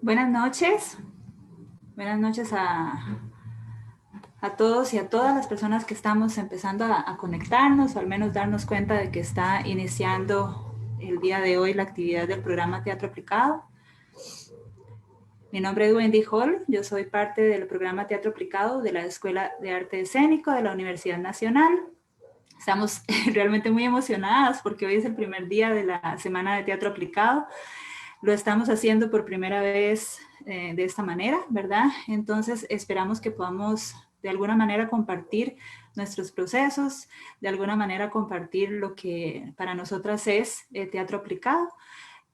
Buenas noches. Buenas noches a todos y a todas las personas que estamos empezando a conectarnos, o al menos darnos cuenta de que está iniciando el día de hoy la actividad del programa Teatro Aplicado. Mi nombre es Wendy Hall, yo soy parte del programa Teatro Aplicado de la Escuela de Arte Escénico de la Universidad Nacional. Estamos realmente muy emocionadas porque hoy es el primer día de la Semana de Teatro Aplicado. Lo estamos haciendo por primera vez de esta manera, ¿verdad? Entonces esperamos que podamos de alguna manera compartir nuestros procesos, de alguna manera compartir lo que para nosotras es teatro aplicado.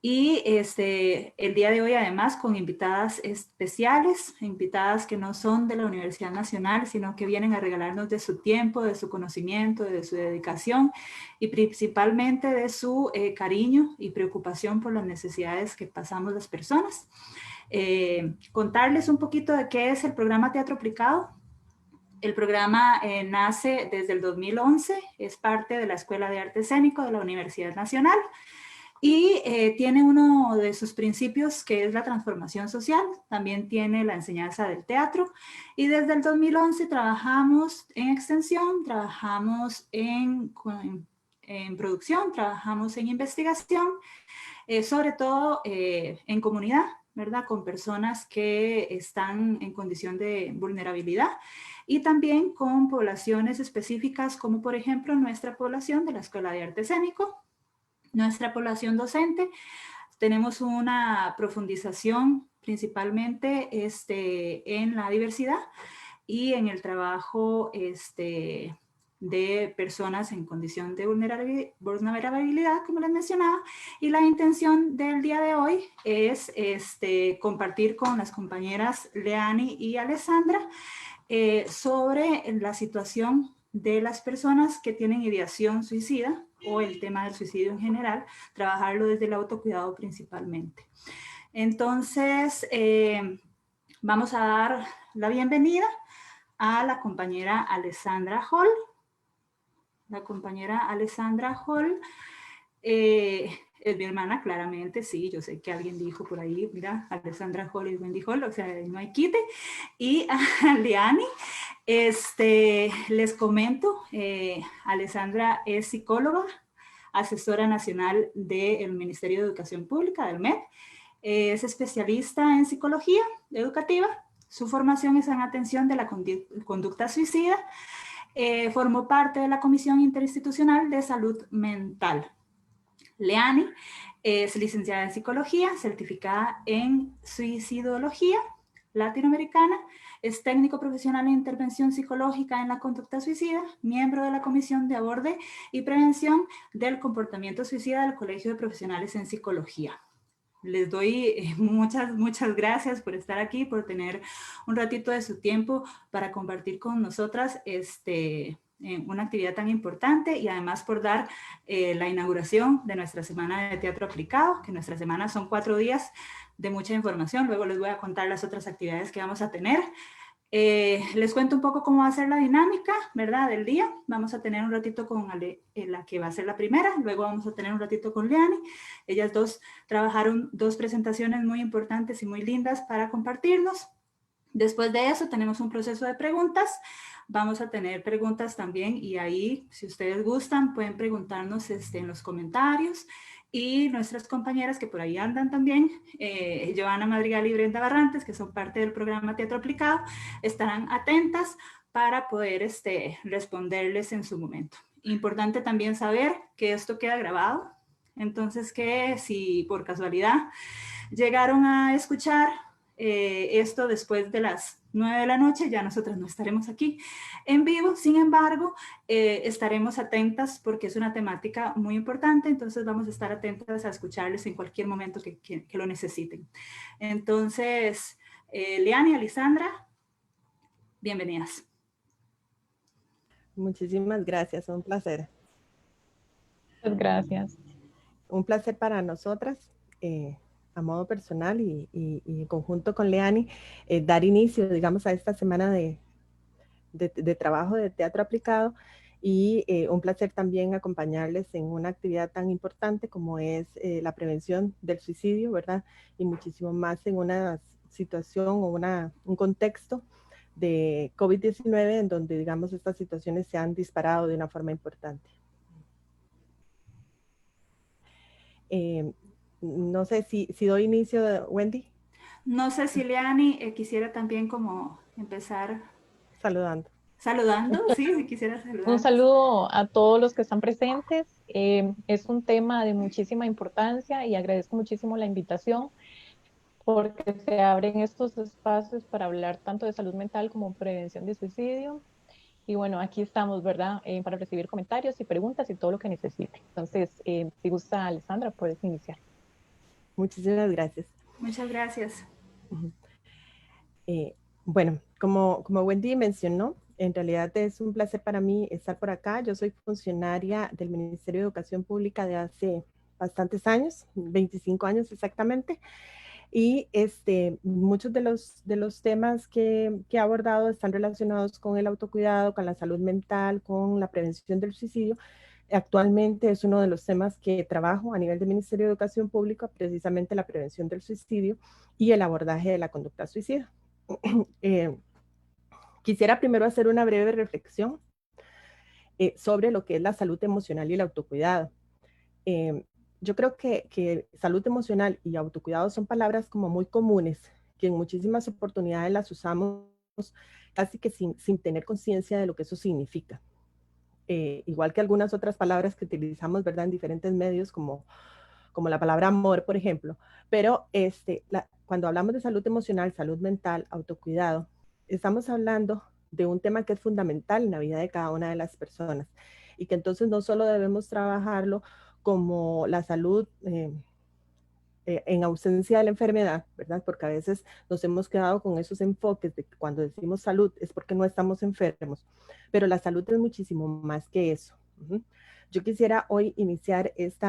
Y el día de hoy además con invitadas especiales, invitadas que no son de la Universidad Nacional, sino que vienen a regalarnos de su tiempo, de su conocimiento, de su dedicación y principalmente de su cariño y preocupación por las necesidades que pasamos las personas. Contarles un poquito de qué es el programa Teatro Aplicado. El programa nace desde el 2011, es parte de la Escuela de Arte Escénico de la Universidad Nacional. Y tiene uno de sus principios que es la transformación social, también tiene la enseñanza del teatro y desde el 2011 trabajamos en extensión, trabajamos en producción, trabajamos en investigación, sobre todo en comunidad, ¿verdad? Con personas que están en condición de vulnerabilidad y también con poblaciones específicas como por ejemplo nuestra población de la Escuela de Arte Escénico. Nuestra población docente, tenemos una profundización principalmente en la diversidad y en el trabajo de personas en condición de vulnerabilidad, como les mencionaba, y la intención del día de hoy es compartir con las compañeras Leani y Alessandra sobre la situación de las personas que tienen ideación suicida o el tema del suicidio en general, trabajarlo desde el autocuidado principalmente. Entonces, vamos a dar la bienvenida a la compañera Alessandra Hall. La compañera Alessandra Hall es mi hermana, claramente, sí, yo sé que alguien dijo por ahí, mira, Alessandra Hall y Wendy Hall, o sea, no hay quite. Y a Leani, les comento, Alessandra es psicóloga, asesora nacional del Ministerio de Educación Pública, del MED, es especialista en psicología educativa, su formación es en atención de la conducta suicida, formó parte de la Comisión Interinstitucional de Salud Mental. Leani es licenciada en psicología, certificada en suicidología latinoamericana, es técnico profesional en intervención psicológica en la conducta suicida, miembro de la Comisión de Aborde y Prevención del Comportamiento Suicida del Colegio de Profesionales en Psicología. Les doy muchas gracias por estar aquí, por tener un ratito de su tiempo para compartir con nosotras una actividad tan importante y además por dar la inauguración de nuestra Semana de Teatro Aplicado, que nuestra semana son 4 días de mucha información. Luego les voy a contar las otras actividades que vamos a tener. Les cuento un poco cómo va a ser la dinámica, ¿verdad? Del día. Vamos a tener un ratito con la que va a ser la primera, luego vamos a tener un ratito con Leani. Ellas dos trabajaron 2 presentaciones muy importantes y muy lindas para compartirnos. Después de eso tenemos un proceso de preguntas. Vamos a tener preguntas también y ahí, si ustedes gustan, pueden preguntarnos en los comentarios. Y nuestras compañeras que por ahí andan también, Joana Madrigal y Brenda Barrantes, que son parte del programa Teatro Aplicado, estarán atentas para poder responderles en su momento. Importante también saber que esto queda grabado, entonces que si por casualidad llegaron a escuchar esto después de las 9 de la noche, ya nosotros no estaremos aquí en vivo, sin embargo, estaremos atentas porque es una temática muy importante, entonces vamos a estar atentas a escucharles en cualquier momento que lo necesiten. Entonces, Leani y Alessandra, bienvenidas. Muchísimas gracias, un placer. Muchas gracias. Un placer para nosotras, a modo personal y en conjunto con Leani, dar inicio, digamos, a esta semana de trabajo de teatro aplicado y un placer también acompañarles en una actividad tan importante como es la prevención del suicidio, ¿verdad? Y muchísimo más en una situación o un contexto de COVID-19 en donde, digamos, estas situaciones se han disparado de una forma importante. No sé si doy inicio, Wendy. No sé si Leani quisiera también como empezar Saludando. saludando, sí, si quisiera Un saludar. saludo a todos los que están presentes. Es un tema de muchísima importancia y agradezco muchísimo la invitación porque se abren estos espacios para hablar tanto de salud mental como prevención de suicidio. Y bueno, aquí estamos, ¿verdad? Para recibir comentarios y preguntas y todo lo que necesite. Entonces, si gusta, Alessandra, puedes iniciar. Muchísimas gracias. Muchas gracias. Bueno, como Wendy mencionó, en realidad es un placer para mí estar por acá. Yo soy funcionaria del Ministerio de Educación Pública de hace bastantes años, 25 años exactamente, y muchos de los temas que he abordado están relacionados con el autocuidado, con la salud mental, con la prevención del suicidio. Actualmente es uno de los temas que trabajo a nivel del Ministerio de Educación Pública, precisamente la prevención del suicidio y el abordaje de la conducta suicida. Quisiera primero hacer una breve reflexión sobre lo que es la salud emocional y el autocuidado. Yo creo que salud emocional y autocuidado son palabras como muy comunes, que en muchísimas oportunidades las usamos casi que sin tener conciencia de lo que eso significa. Igual que algunas otras palabras que utilizamos, ¿verdad?, en diferentes medios, como la palabra amor, por ejemplo. Pero cuando hablamos de salud emocional, salud mental, autocuidado, estamos hablando de un tema que es fundamental en la vida de cada una de las personas y que entonces no solo debemos trabajarlo como la salud en ausencia de la enfermedad, ¿verdad? Porque a veces nos hemos quedado con esos enfoques de que cuando decimos salud es porque no estamos enfermos, pero la salud es muchísimo más que eso. Yo quisiera hoy iniciar este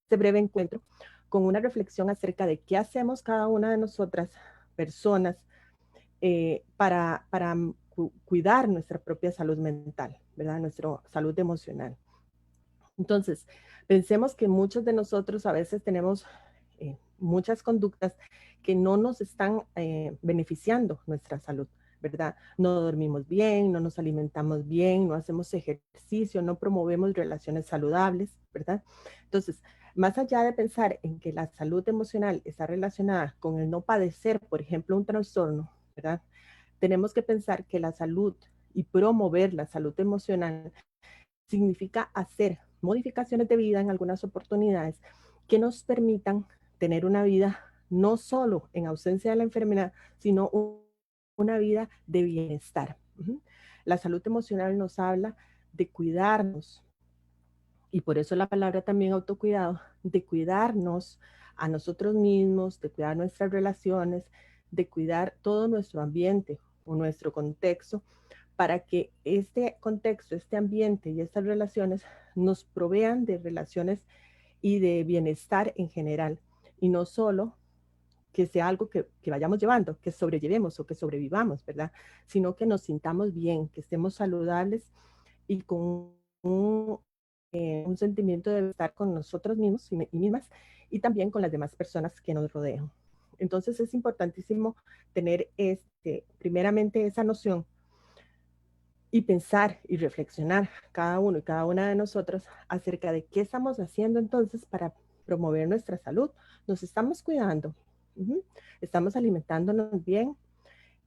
breve encuentro con una reflexión acerca de qué hacemos cada una de nosotras, personas, para cuidar nuestra propia salud mental, ¿verdad? Nuestra salud emocional. Entonces, pensemos que muchos de nosotros a veces tenemos muchas conductas que no nos están beneficiando nuestra salud, ¿verdad? No dormimos bien, no nos alimentamos bien, no hacemos ejercicio, no promovemos relaciones saludables, ¿verdad? Entonces, más allá de pensar en que la salud emocional está relacionada con el no padecer, por ejemplo, un trastorno, ¿verdad? Tenemos que pensar que la salud y promover la salud emocional significa hacer modificaciones de vida en algunas oportunidades que nos permitan tener una vida no solo en ausencia de la enfermedad, sino una vida de bienestar. La salud emocional nos habla de cuidarnos, y por eso la palabra también autocuidado, de cuidarnos a nosotros mismos, de cuidar nuestras relaciones, de cuidar todo nuestro ambiente o nuestro contexto, para que este contexto, este ambiente y estas relaciones nos provean de relaciones y de bienestar en general, y no solo que sea algo que vayamos llevando, que sobrellevemos o que sobrevivamos, ¿verdad? Sino que nos sintamos bien, que estemos saludables y con un sentimiento de estar con nosotros mismos y mismas, y también con las demás personas que nos rodean. Entonces es importantísimo tener primeramente esa noción y pensar y reflexionar cada uno y cada una de nosotros acerca de qué estamos haciendo entonces para promover nuestra salud. Nos estamos cuidando, estamos alimentándonos bien,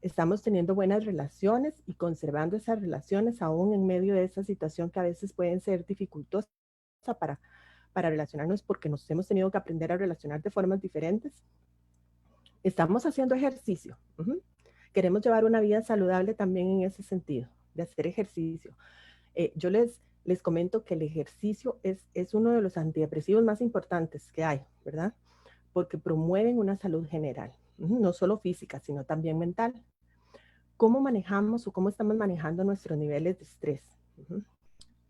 estamos teniendo buenas relaciones y conservando esas relaciones aún en medio de esa situación que a veces pueden ser dificultosas para relacionarnos, porque nos hemos tenido que aprender a relacionar de formas diferentes. Estamos haciendo ejercicio. Queremos llevar una vida saludable también en ese sentido, de hacer ejercicio. Yo les comento que el ejercicio es uno de los antidepresivos más importantes que hay, ¿verdad? Porque promueven una salud general, no solo física, sino también mental. ¿Cómo manejamos o cómo estamos manejando nuestros niveles de estrés?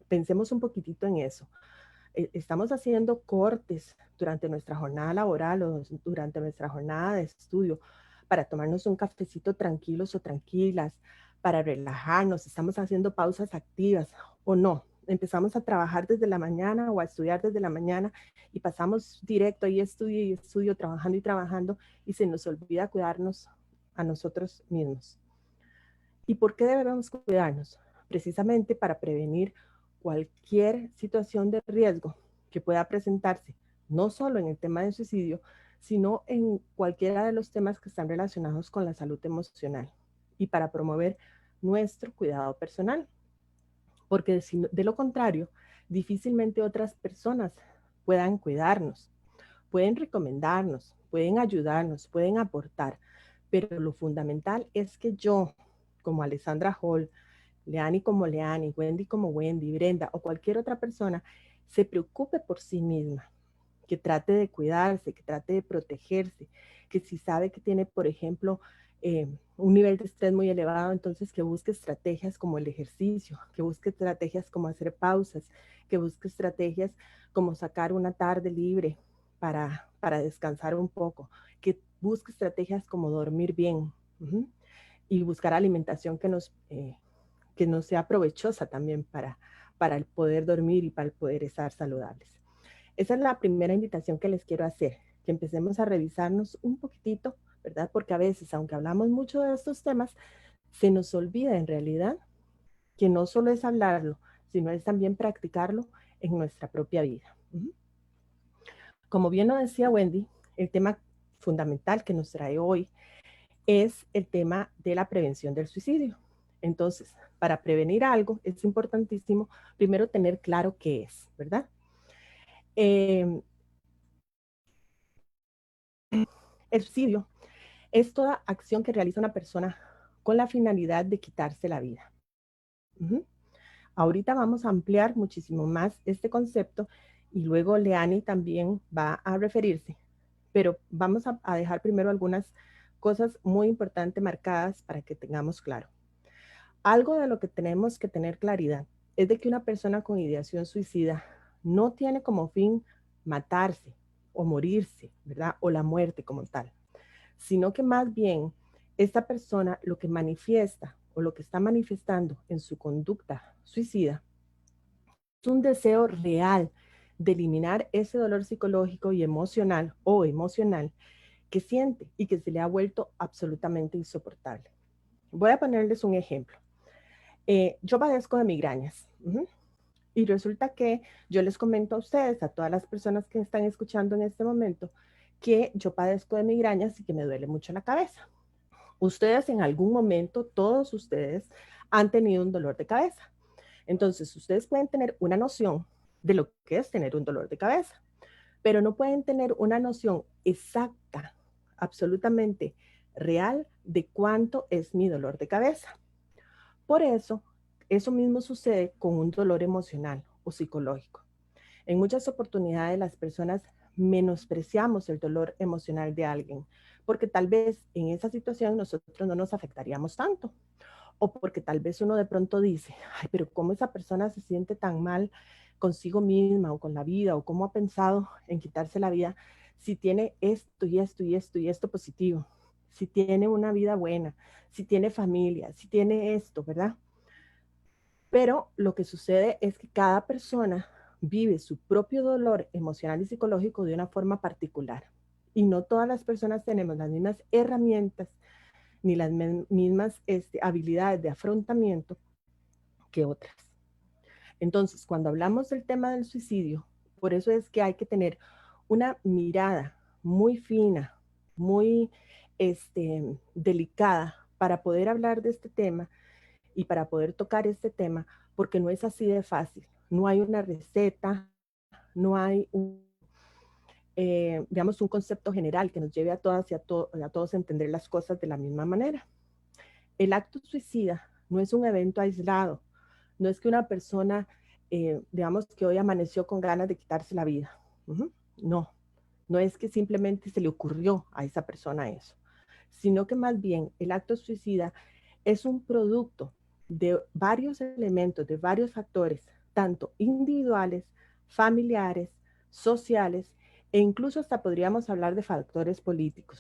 Pensemos un poquitito en eso. Estamos haciendo cortes durante nuestra jornada laboral o durante nuestra jornada de estudio para tomarnos un cafecito tranquilos o tranquilas, para relajarnos, estamos haciendo pausas activas o no. Empezamos a trabajar desde la mañana o a estudiar desde la mañana y pasamos directo ahí estudio y estudio, trabajando y trabajando, y se nos olvida cuidarnos a nosotros mismos. ¿Y por qué debemos cuidarnos? Precisamente para prevenir cualquier situación de riesgo que pueda presentarse, no solo en el tema del suicidio, sino en cualquiera de los temas que están relacionados con la salud emocional, y para promover nuestro cuidado personal. Porque de lo contrario, difícilmente otras personas puedan cuidarnos, pueden recomendarnos, pueden ayudarnos, pueden aportar, pero lo fundamental es que yo, como Alessandra Hall, Leani como Leani, Wendy como Wendy, Brenda o cualquier otra persona, se preocupe por sí misma, que trate de cuidarse, que trate de protegerse, que si sabe que tiene, por ejemplo, un nivel de estrés muy elevado, entonces que busque estrategias como el ejercicio, que busque estrategias como hacer pausas, que busque estrategias como sacar una tarde libre para descansar un poco, que busque estrategias como dormir bien, y buscar alimentación que nos sea provechosa también para el poder dormir y para el poder estar saludables. Esa es la primera invitación que les quiero hacer, que empecemos a revisarnos un poquitito, ¿verdad? Porque a veces, aunque hablamos mucho de estos temas, se nos olvida en realidad que no solo es hablarlo, sino es también practicarlo en nuestra propia vida. Como bien lo decía Wendy, el tema fundamental que nos trae hoy es el tema de la prevención del suicidio. Entonces, para prevenir algo es importantísimo primero tener claro qué es, ¿verdad? El suicidio es toda acción que realiza una persona con la finalidad de quitarse la vida. Ahorita vamos a ampliar muchísimo más este concepto y luego Leani también va a referirse, pero vamos a dejar primero algunas cosas muy importantes marcadas para que tengamos claro. Algo de lo que tenemos que tener claridad es de que una persona con ideación suicida no tiene como fin matarse o morirse, ¿verdad? O la muerte como tal, sino que más bien esta persona lo que manifiesta o lo que está manifestando en su conducta suicida es un deseo real de eliminar ese dolor psicológico y emocional o emocional que siente y que se le ha vuelto absolutamente insoportable. Voy a ponerles un ejemplo. Yo padezco de migrañas. Y resulta que yo les comento a ustedes, a todas las personas que están escuchando en este momento, que yo padezco de migrañas y que me duele mucho la cabeza. Ustedes en algún momento, todos ustedes, han tenido un dolor de cabeza. Entonces, ustedes pueden tener una noción de lo que es tener un dolor de cabeza, pero no pueden tener una noción exacta, absolutamente real, de cuánto es mi dolor de cabeza. Por eso, eso mismo sucede con un dolor emocional o psicológico. En muchas oportunidades las personas menospreciamos el dolor emocional de alguien, porque tal vez en esa situación nosotros no nos afectaríamos tanto, o porque tal vez uno de pronto dice, ay, pero ¿cómo esa persona se siente tan mal consigo misma o con la vida, o cómo ha pensado en quitarse la vida si tiene esto y esto y esto y esto positivo, si tiene una vida buena, si tiene familia, si tiene esto, ¿verdad? Pero lo que sucede es que cada persona vive su propio dolor emocional y psicológico de una forma particular. Y no todas las personas tenemos las mismas herramientas ni las mismas habilidades de afrontamiento que otras. Entonces, cuando hablamos del tema del suicidio, por eso es que hay que tener una mirada muy fina, muy delicada para poder hablar de este tema y para poder tocar este tema, porque no es así de fácil. No hay una receta, no hay digamos, un concepto general que nos lleve a todas y a todos a entender las cosas de la misma manera. El acto suicida no es un evento aislado, no es que una persona, digamos, que hoy amaneció con ganas de quitarse la vida. No, no es que simplemente se le ocurrió a esa persona eso, sino que más bien el acto suicida es un producto de varios elementos, de varios factores, tanto individuales, familiares, sociales, e incluso hasta podríamos hablar de factores políticos.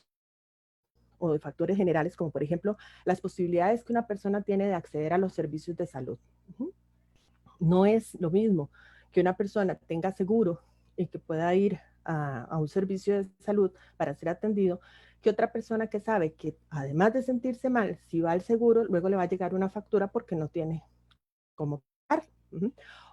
o de factores generales, como por ejemplo las posibilidades que una persona tiene de acceder a los servicios de salud. No es lo mismo que una persona tenga seguro y que pueda ir a un servicio de salud para ser atendido, que otra persona que sabe que además de sentirse mal, si va al seguro, luego le va a llegar una factura porque no tiene cómo pagar,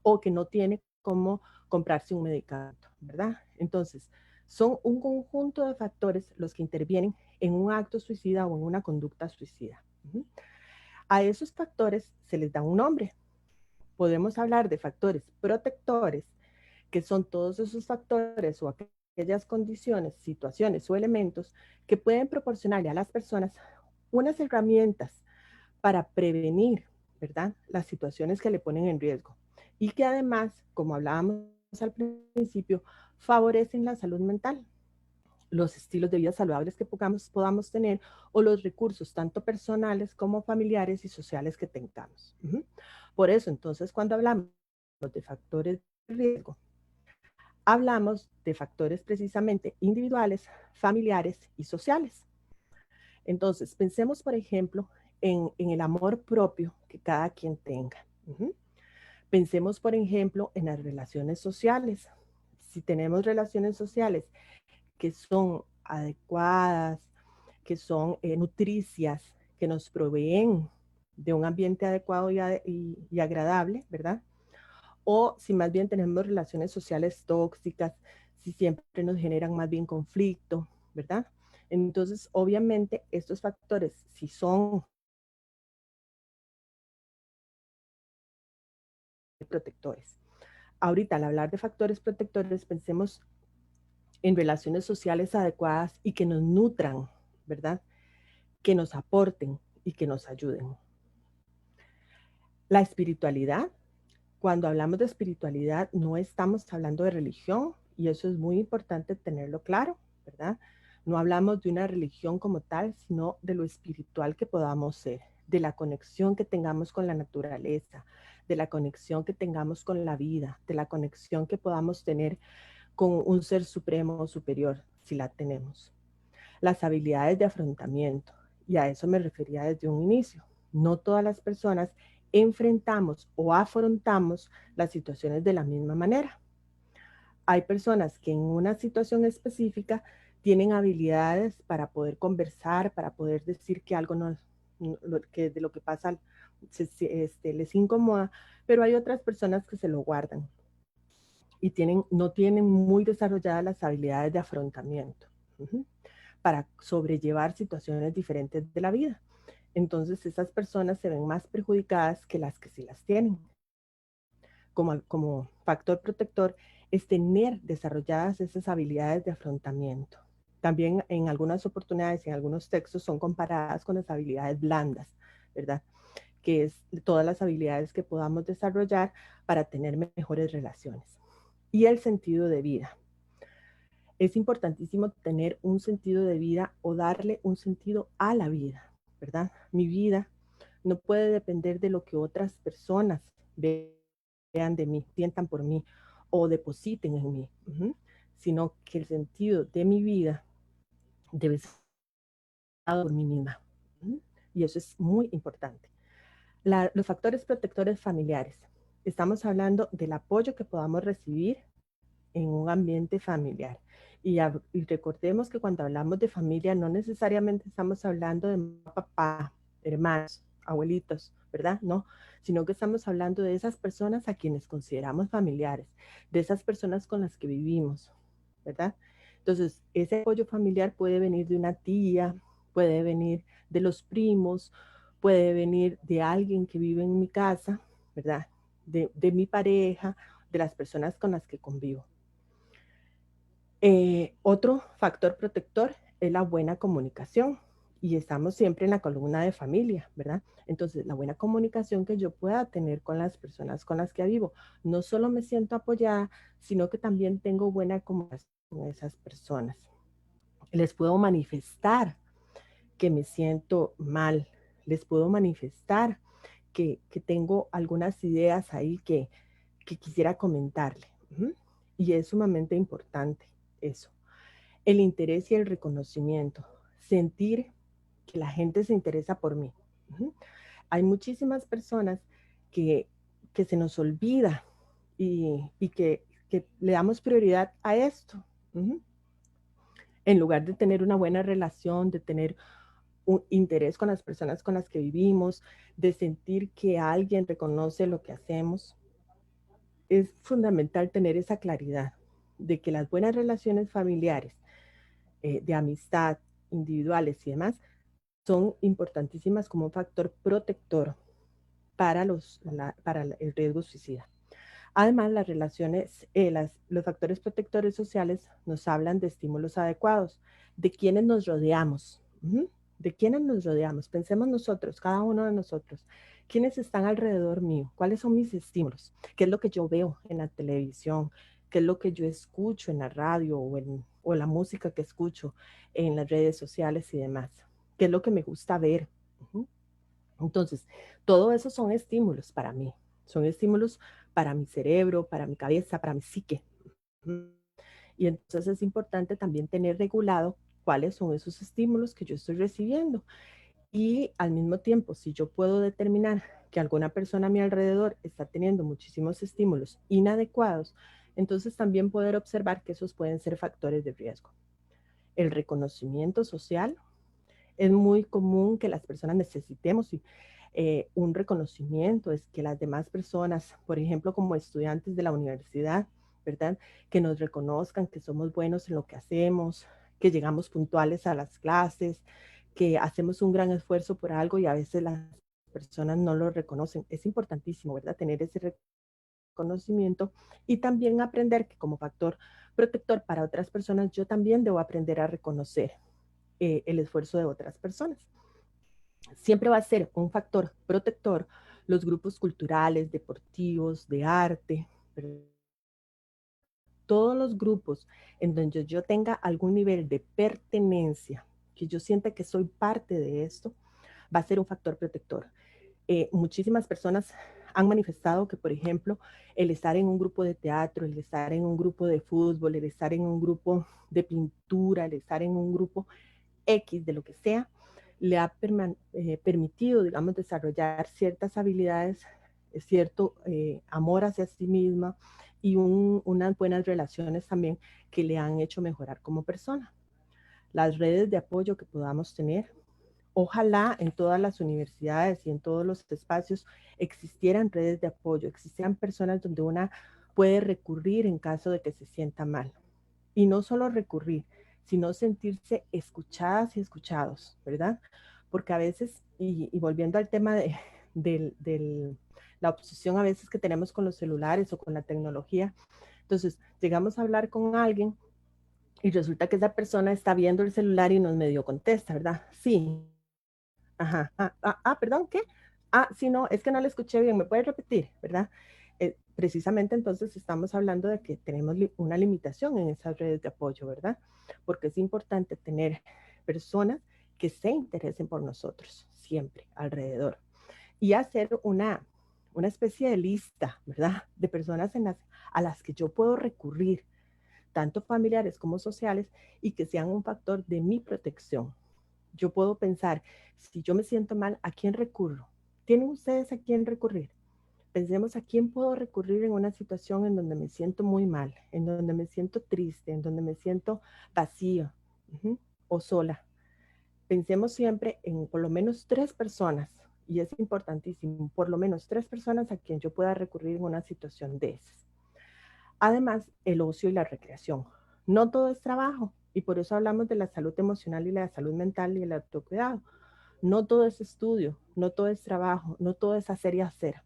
o que no tiene cómo comprarse un medicamento, ¿verdad? Entonces, son un conjunto de factores los que intervienen en un acto suicida o en una conducta suicida. A esos factores se les da un nombre. Podemos hablar de factores protectores, que son todos esos factores o aquellas condiciones, situaciones o elementos que pueden proporcionarle a las personas unas herramientas para prevenir, ¿verdad?, las situaciones que le ponen en riesgo y que además, como hablábamos al principio, favorecen la salud mental, los estilos de vida saludables que podamos tener o los recursos tanto personales como familiares y sociales que tengamos. Por eso, entonces, cuando hablamos de factores de riesgo, hablamos de factores precisamente individuales, familiares y sociales. Entonces, pensemos, por ejemplo, en el amor propio que cada quien tenga. Pensemos, por ejemplo, en las relaciones sociales. Si tenemos relaciones sociales que son adecuadas, que son nutricias, que nos proveen de un ambiente adecuado y agradable, ¿verdad? O si más bien tenemos relaciones sociales tóxicas, si siempre nos generan más bien conflicto, ¿verdad? Entonces, obviamente, estos factores, si son protectores. Ahorita, al hablar de factores protectores, pensemos en relaciones sociales adecuadas y que nos nutran, ¿verdad? Que nos aporten y que nos ayuden. La espiritualidad, cuando hablamos de espiritualidad, no estamos hablando de religión y eso es muy importante tenerlo claro, ¿verdad? No hablamos de una religión como tal, sino de lo espiritual que podamos ser, de la conexión que tengamos con la naturaleza, de la conexión que tengamos con la vida, de la conexión que podamos tener con un ser supremo o superior, si la tenemos. Las habilidades de afrontamiento, y a eso me refería desde un inicio. No todas las personas enfrentamos o afrontamos las situaciones de la misma manera. Hay personas que en una situación específica tienen habilidades para poder conversar, para poder decir que algo que de lo que pasa les incomoda, pero hay otras personas que se lo guardan y no tienen muy desarrolladas las habilidades de afrontamiento para sobrellevar situaciones diferentes de la vida. Entonces esas personas se ven más perjudicadas que las que sí las tienen. Como factor protector es tener desarrolladas esas habilidades de afrontamiento. También en algunas oportunidades, en algunos textos, son comparadas con las habilidades blandas, ¿verdad? Que es todas las habilidades que podamos desarrollar para tener mejores relaciones. Y el sentido de vida. Es importantísimo tener un sentido de vida o darle un sentido a la vida, ¿verdad? Mi vida no puede depender de lo que otras personas vean de mí, sientan por mí o depositen en mí, sino que el sentido de mi vida debe ser por mí misma. Y eso es muy importante. Los factores protectores familiares. Estamos hablando del apoyo que podamos recibir en un ambiente familiar. Y recordemos que cuando hablamos de familia, no necesariamente estamos hablando de papá, hermanos, abuelitos, ¿verdad? No, sino que estamos hablando de esas personas a quienes consideramos familiares, de esas personas con las que vivimos, ¿verdad? Entonces, ese apoyo familiar puede venir de una tía, puede venir de los primos, puede venir de alguien que vive en mi casa, ¿verdad? De mi pareja, de las personas con las que convivo. Otro factor protector es la buena comunicación y estamos siempre en la columna de familia, ¿verdad? Entonces, la buena comunicación que yo pueda tener con las personas con las que vivo, no solo me siento apoyada, sino que también tengo buena comunicación con esas personas. Les puedo manifestar que me siento mal, les puedo manifestar que tengo algunas ideas ahí que quisiera comentarle. Y es sumamente importante eso. El interés y el reconocimiento. Sentir que la gente se interesa por mí. Hay muchísimas personas que se nos olvida y que le damos prioridad a esto. En lugar de tener una buena relación, de tener un interés con las personas con las que vivimos, de sentir que alguien reconoce lo que hacemos, es fundamental tener esa claridad de que las buenas relaciones familiares, de amistad, individuales y demás, son importantísimas como un factor protector para el riesgo suicida. Además, las relaciones, los factores protectores sociales nos hablan de estímulos adecuados, de quienes nos rodeamos. ¿De quiénes nos rodeamos? Pensemos nosotros, cada uno de nosotros. ¿Quiénes están alrededor mío? ¿Cuáles son mis estímulos? ¿Qué es lo que yo veo en la televisión? ¿Qué es lo que yo escucho en la radio o la música que escucho en las redes sociales y demás? ¿Qué es lo que me gusta ver? Entonces, todo eso son estímulos para mí. Son estímulos para mi cerebro, para mi cabeza, para mi psique. Y entonces es importante también tener regulado cuáles son esos estímulos que yo estoy recibiendo. Y al mismo tiempo, si yo puedo determinar que alguna persona a mi alrededor está teniendo muchísimos estímulos inadecuados, entonces también poder observar que esos pueden ser factores de riesgo. El reconocimiento social. Es muy común que las personas necesitemos un reconocimiento, es que las demás personas, por ejemplo, como estudiantes de la universidad, ¿verdad? Que nos reconozcan que somos buenos en lo que hacemos, que llegamos puntuales a las clases, que hacemos un gran esfuerzo por algo y a veces las personas no lo reconocen. Es importantísimo, ¿verdad? Tener ese reconocimiento y también aprender que como factor protector para otras personas, yo también debo aprender a reconocer el esfuerzo de otras personas. Siempre va a ser un factor protector los grupos culturales, deportivos, de arte, todos los grupos en donde yo tenga algún nivel de pertenencia, que yo sienta que soy parte de esto, va a ser un factor protector. Muchísimas personas han manifestado que, por ejemplo, el estar en un grupo de teatro, el estar en un grupo de fútbol, el estar en un grupo de pintura, el estar en un grupo X de lo que sea, le ha permitido, digamos, desarrollar ciertas habilidades, cierto amor hacia sí misma y unas buenas relaciones también que le han hecho mejorar como persona. Las redes de apoyo que podamos tener, ojalá en todas las universidades y en todos los espacios existieran redes de apoyo, existieran personas donde una puede recurrir en caso de que se sienta mal. Y no solo recurrir, sino sentirse escuchadas y escuchados, ¿verdad? Porque a veces, y volviendo al tema de la obsesión a veces que tenemos con los celulares o con la tecnología, entonces llegamos a hablar con alguien y resulta que esa persona está viendo el celular y nos medio contesta, ¿verdad? Sí. Ajá. Perdón, ¿qué? Sí, no, es que no le escuché bien, ¿me puede repetir, verdad? Precisamente entonces estamos hablando de que tenemos una limitación en esas redes de apoyo, ¿verdad? Porque es importante tener personas que se interesen por nosotros, siempre, alrededor. Y hacer una especie de lista, ¿verdad? De personas a las que yo puedo recurrir, tanto familiares como sociales, y que sean un factor de mi protección. Yo puedo pensar, si yo me siento mal, ¿a quién recurro? ¿Tienen ustedes a quién recurrir? Pensemos a quién puedo recurrir en una situación en donde me siento muy mal, en donde me siento triste, en donde me siento vacío o sola. Pensemos siempre en por lo menos 3 personas, y es importantísimo, por lo menos 3 personas a quien yo pueda recurrir en una situación de esas. Además, el ocio y la recreación. No todo es trabajo, y por eso hablamos de la salud emocional y la salud mental y el autocuidado. No todo es estudio, no todo es trabajo, no todo es hacer y hacer.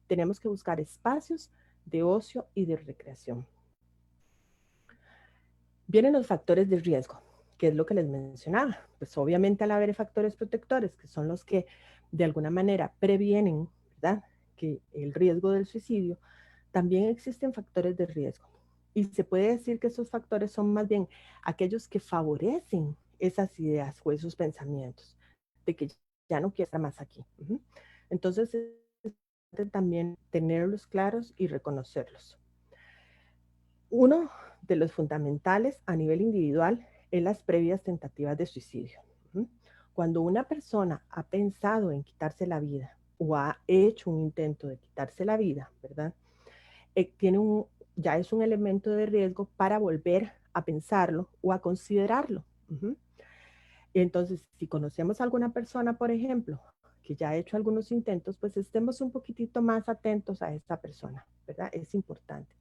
Tenemos que buscar espacios de ocio y de recreación. Vienen los factores de riesgo, que es lo que les mencionaba. Pues obviamente al haber factores protectores, que son los que de alguna manera previenen, ¿verdad?, que el riesgo del suicidio, también existen factores de riesgo. Y se puede decir que esos factores son más bien aquellos que favorecen esas ideas o esos pensamientos de que ya no quiero estar más aquí. Entonces, también tenerlos claros y reconocerlos. Uno de los fundamentales a nivel individual es las previas tentativas de suicidio. Cuando una persona ha pensado en quitarse la vida o ha hecho un intento de quitarse la vida, ¿verdad? Ya es un elemento de riesgo para volver a pensarlo o a considerarlo. Entonces, si conocemos a alguna persona, por ejemplo, que ya ha hecho algunos intentos, pues estemos un poquitito más atentos a esta persona, ¿verdad? Es importante.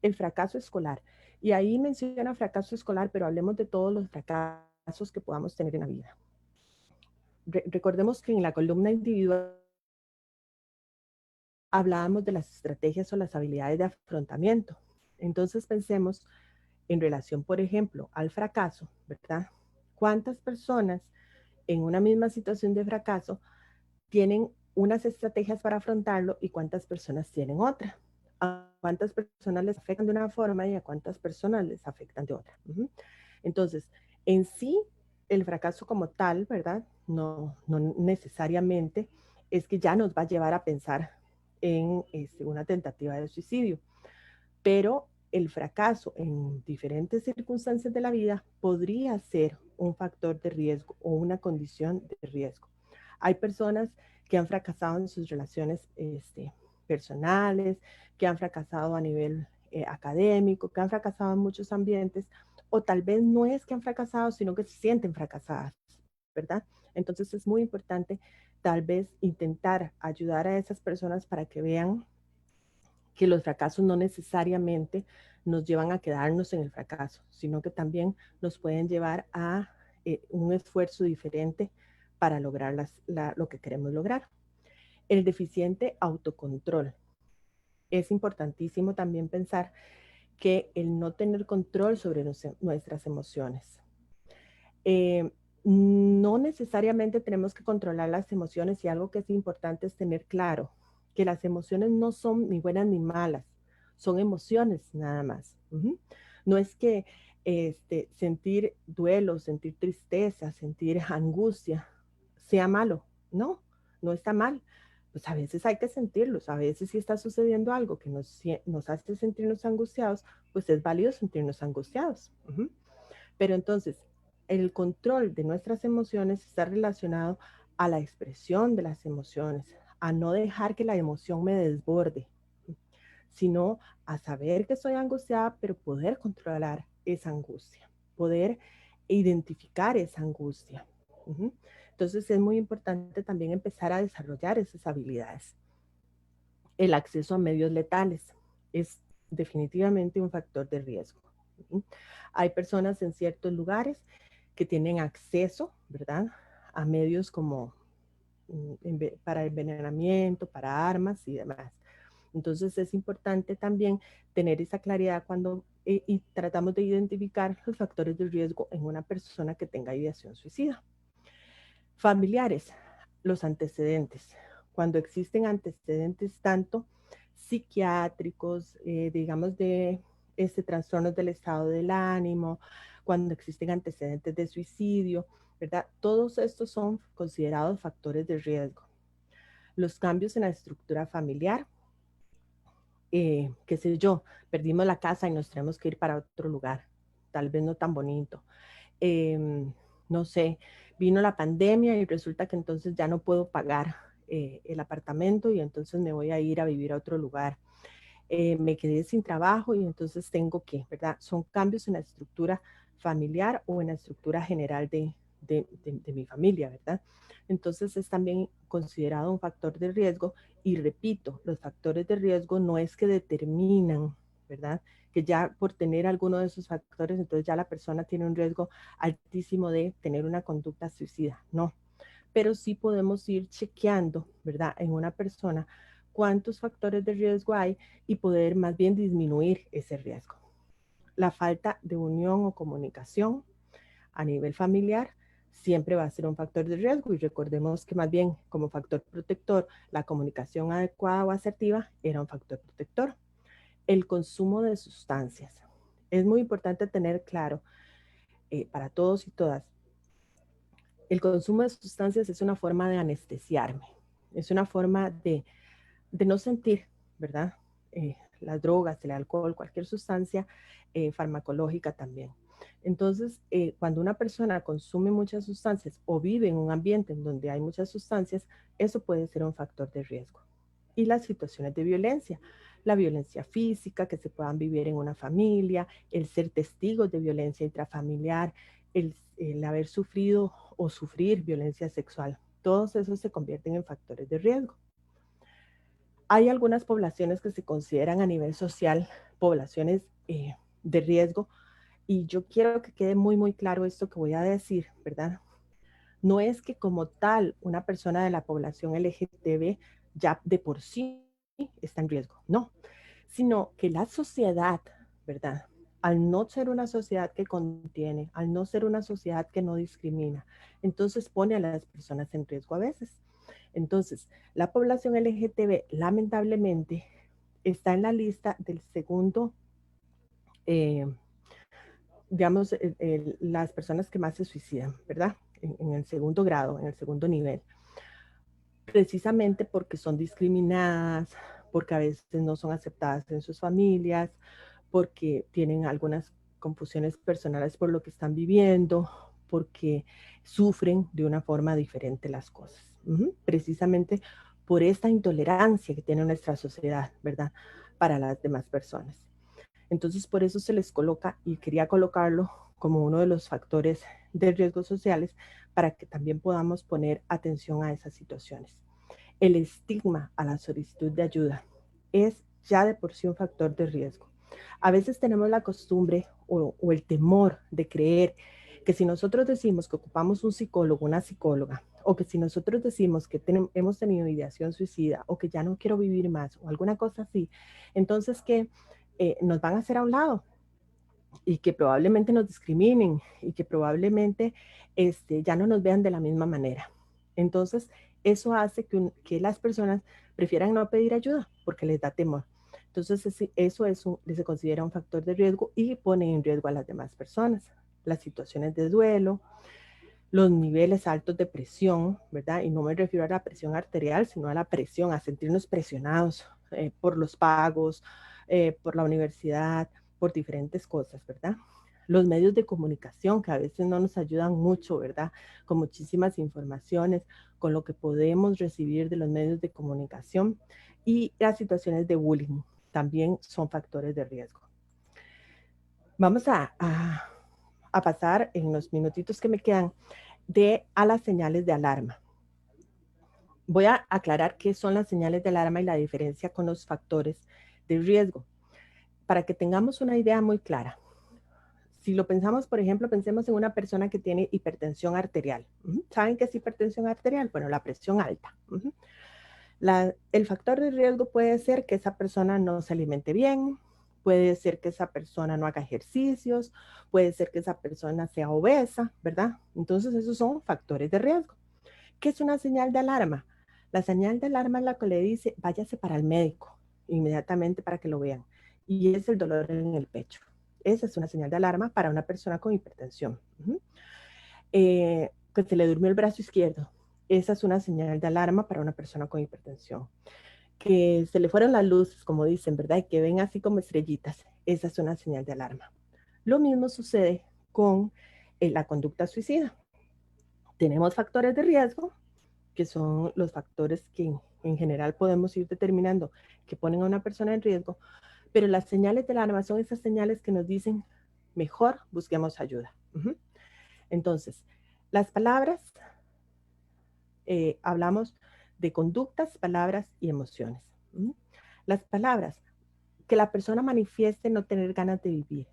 El fracaso escolar. Y ahí menciona fracaso escolar, pero hablemos de todos los fracasos que podamos tener en la vida. Recordemos que en la columna individual hablábamos de las estrategias o las habilidades de afrontamiento. Entonces pensemos en relación, por ejemplo, al fracaso, ¿verdad? ¿Cuántas personas en una misma situación de fracaso tienen unas estrategias para afrontarlo y cuántas personas tienen otra? ¿A cuántas personas les afectan de una forma y a cuántas personas les afectan de otra? Entonces, en sí, el fracaso como tal, ¿verdad? No necesariamente es que ya nos va a llevar a pensar en una tentativa de suicidio, pero el fracaso en diferentes circunstancias de la vida podría ser un factor de riesgo o una condición de riesgo. Hay personas que han fracasado en sus relaciones personales, que han fracasado a nivel académico, que han fracasado en muchos ambientes, o tal vez no es que han fracasado, sino que se sienten fracasadas, ¿verdad? Entonces es muy importante tal vez intentar ayudar a esas personas para que vean que los fracasos no necesariamente nos llevan a quedarnos en el fracaso, sino que también nos pueden llevar a un esfuerzo diferente para lograr lo que queremos lograr. El deficiente autocontrol. Es importantísimo también pensar que el no tener control sobre nuestras emociones. No necesariamente tenemos que controlar las emociones y algo que es importante es tener claro que las emociones no son ni buenas ni malas, son emociones nada más. No es que sentir duelo, sentir tristeza, sentir angustia sea malo, no, no está mal. Pues a veces hay que sentirlos, a veces si está sucediendo algo que nos hace sentirnos angustiados, pues es válido sentirnos angustiados. Pero entonces, el control de nuestras emociones está relacionado a la expresión de las emociones, a no dejar que la emoción me desborde, sino a saber que estoy angustiada, pero poder controlar esa angustia, poder identificar esa angustia. Entonces es muy importante también empezar a desarrollar esas habilidades. El acceso a medios letales es definitivamente un factor de riesgo. Hay personas en ciertos lugares que tienen acceso, ¿verdad?, a medios como para envenenamiento, para armas y demás. Entonces es importante también tener esa claridad cuando y tratamos de identificar los factores de riesgo en una persona que tenga ideación suicida. Familiares, los antecedentes. Cuando existen antecedentes tanto psiquiátricos, digamos de trastornos del estado del ánimo, cuando existen antecedentes de suicidio, ¿verdad? Todos estos son considerados factores de riesgo. Los cambios en la estructura familiar, qué sé yo, perdimos la casa y nos tenemos que ir para otro lugar, tal vez no tan bonito. No sé, vino la pandemia y resulta que entonces ya no puedo pagar el apartamento y entonces me voy a ir a vivir a otro lugar. Me quedé sin trabajo y entonces tengo que, ¿verdad? Son cambios en la estructura familiar o en la estructura general de mi familia, ¿verdad? Entonces es también considerado un factor de riesgo y repito, los factores de riesgo no es que determinan, ¿verdad?, que ya por tener alguno de esos factores, entonces ya la persona tiene un riesgo altísimo de tener una conducta suicida, no. Pero sí podemos ir chequeando, ¿verdad?, en una persona cuántos factores de riesgo hay y poder más bien disminuir ese riesgo. La falta de unión o comunicación a nivel familiar siempre va a ser un factor de riesgo y recordemos que más bien como factor protector, la comunicación adecuada o asertiva era un factor protector. El consumo de sustancias. Es muy importante tener claro para todos y todas, el consumo de sustancias es una forma de anestesiarme, es una forma de no sentir, ¿verdad? Las drogas, el alcohol, cualquier sustancia farmacológica también. Entonces, cuando una persona consume muchas sustancias o vive en un ambiente en donde hay muchas sustancias, eso puede ser un factor de riesgo. Y las situaciones de violencia, la violencia física que se puedan vivir en una familia, el ser testigos de violencia intrafamiliar, el haber sufrido o sufrir violencia sexual, todos esos se convierten en factores de riesgo. Hay algunas poblaciones que se consideran a nivel social poblaciones de riesgo, y yo quiero que quede muy, muy claro esto que voy a decir, ¿verdad? No es que como tal una persona de la población LGTB ya de por sí está en riesgo, no, sino que la sociedad, ¿verdad? Al no ser una sociedad que contiene, al no ser una sociedad que no discrimina, entonces pone a las personas en riesgo a veces. Entonces, la población LGTB lamentablemente está en la lista del segundo, digamos, las personas que más se suicidan, ¿verdad? En el segundo grado, en el segundo nivel. Precisamente porque son discriminadas, porque a veces no son aceptadas en sus familias, porque tienen algunas confusiones personales por lo que están viviendo, porque sufren de una forma diferente las cosas. Precisamente por esta intolerancia que tiene nuestra sociedad, ¿verdad? Para las demás personas. Entonces, por eso se les coloca, y quería colocarlo como uno de los factores de riesgos sociales para que también podamos poner atención a esas situaciones. El estigma a la solicitud de ayuda es ya de por sí un factor de riesgo. A veces tenemos la costumbre o el temor de creer que si nosotros decimos que ocupamos un psicólogo, una psicóloga, o que si nosotros decimos que hemos tenido ideación suicida, o que ya no quiero vivir más, o alguna cosa así, entonces que nos van a hacer a un lado y que probablemente nos discriminen y que probablemente ya no nos vean de la misma manera. Entonces, eso hace que las personas prefieran no pedir ayuda porque les da temor. Entonces, eso se considera un factor de riesgo y pone en riesgo a las demás personas. Las situaciones de duelo, los niveles altos de presión, ¿verdad? Y no me refiero a la presión arterial, sino a la presión, a sentirnos presionados por los pagos, por la universidad, por diferentes cosas, ¿verdad? Los medios de comunicación que a veces no nos ayudan mucho, ¿verdad? Con muchísimas informaciones, con lo que podemos recibir de los medios de comunicación, y las situaciones de bullying también son factores de riesgo. Vamos a pasar en los minutitos que me quedan a las señales de alarma. Voy a aclarar qué son las señales de alarma y la diferencia con los factores de riesgo, para que tengamos una idea muy clara. Si lo pensamos, por ejemplo, pensemos en una persona que tiene hipertensión arterial. ¿Saben qué es hipertensión arterial? Bueno, la presión alta. El factor de riesgo puede ser que esa persona no se alimente bien, puede ser que esa persona no haga ejercicios, puede ser que esa persona sea obesa, ¿verdad? Entonces, esos son factores de riesgo. ¿Qué es una señal de alarma? La señal de alarma es la que le dice, váyase para el médico inmediatamente para que lo vean. Y es el dolor en el pecho. Esa es una señal de alarma para una persona con hipertensión. Que se le durmió el brazo izquierdo. Esa es una señal de alarma para una persona con hipertensión. Que se le fueron las luces, como dicen, ¿verdad? Y que ven así como estrellitas. Esa es una señal de alarma. Lo mismo sucede con la conducta suicida. Tenemos factores de riesgo, que son los factores que en general podemos ir determinando que ponen a una persona en riesgo, pero las señales de alarma son esas señales que nos dicen, mejor busquemos ayuda. Entonces, las palabras, hablamos de conductas, palabras y emociones. Las palabras, que la persona manifieste no tener ganas de vivir,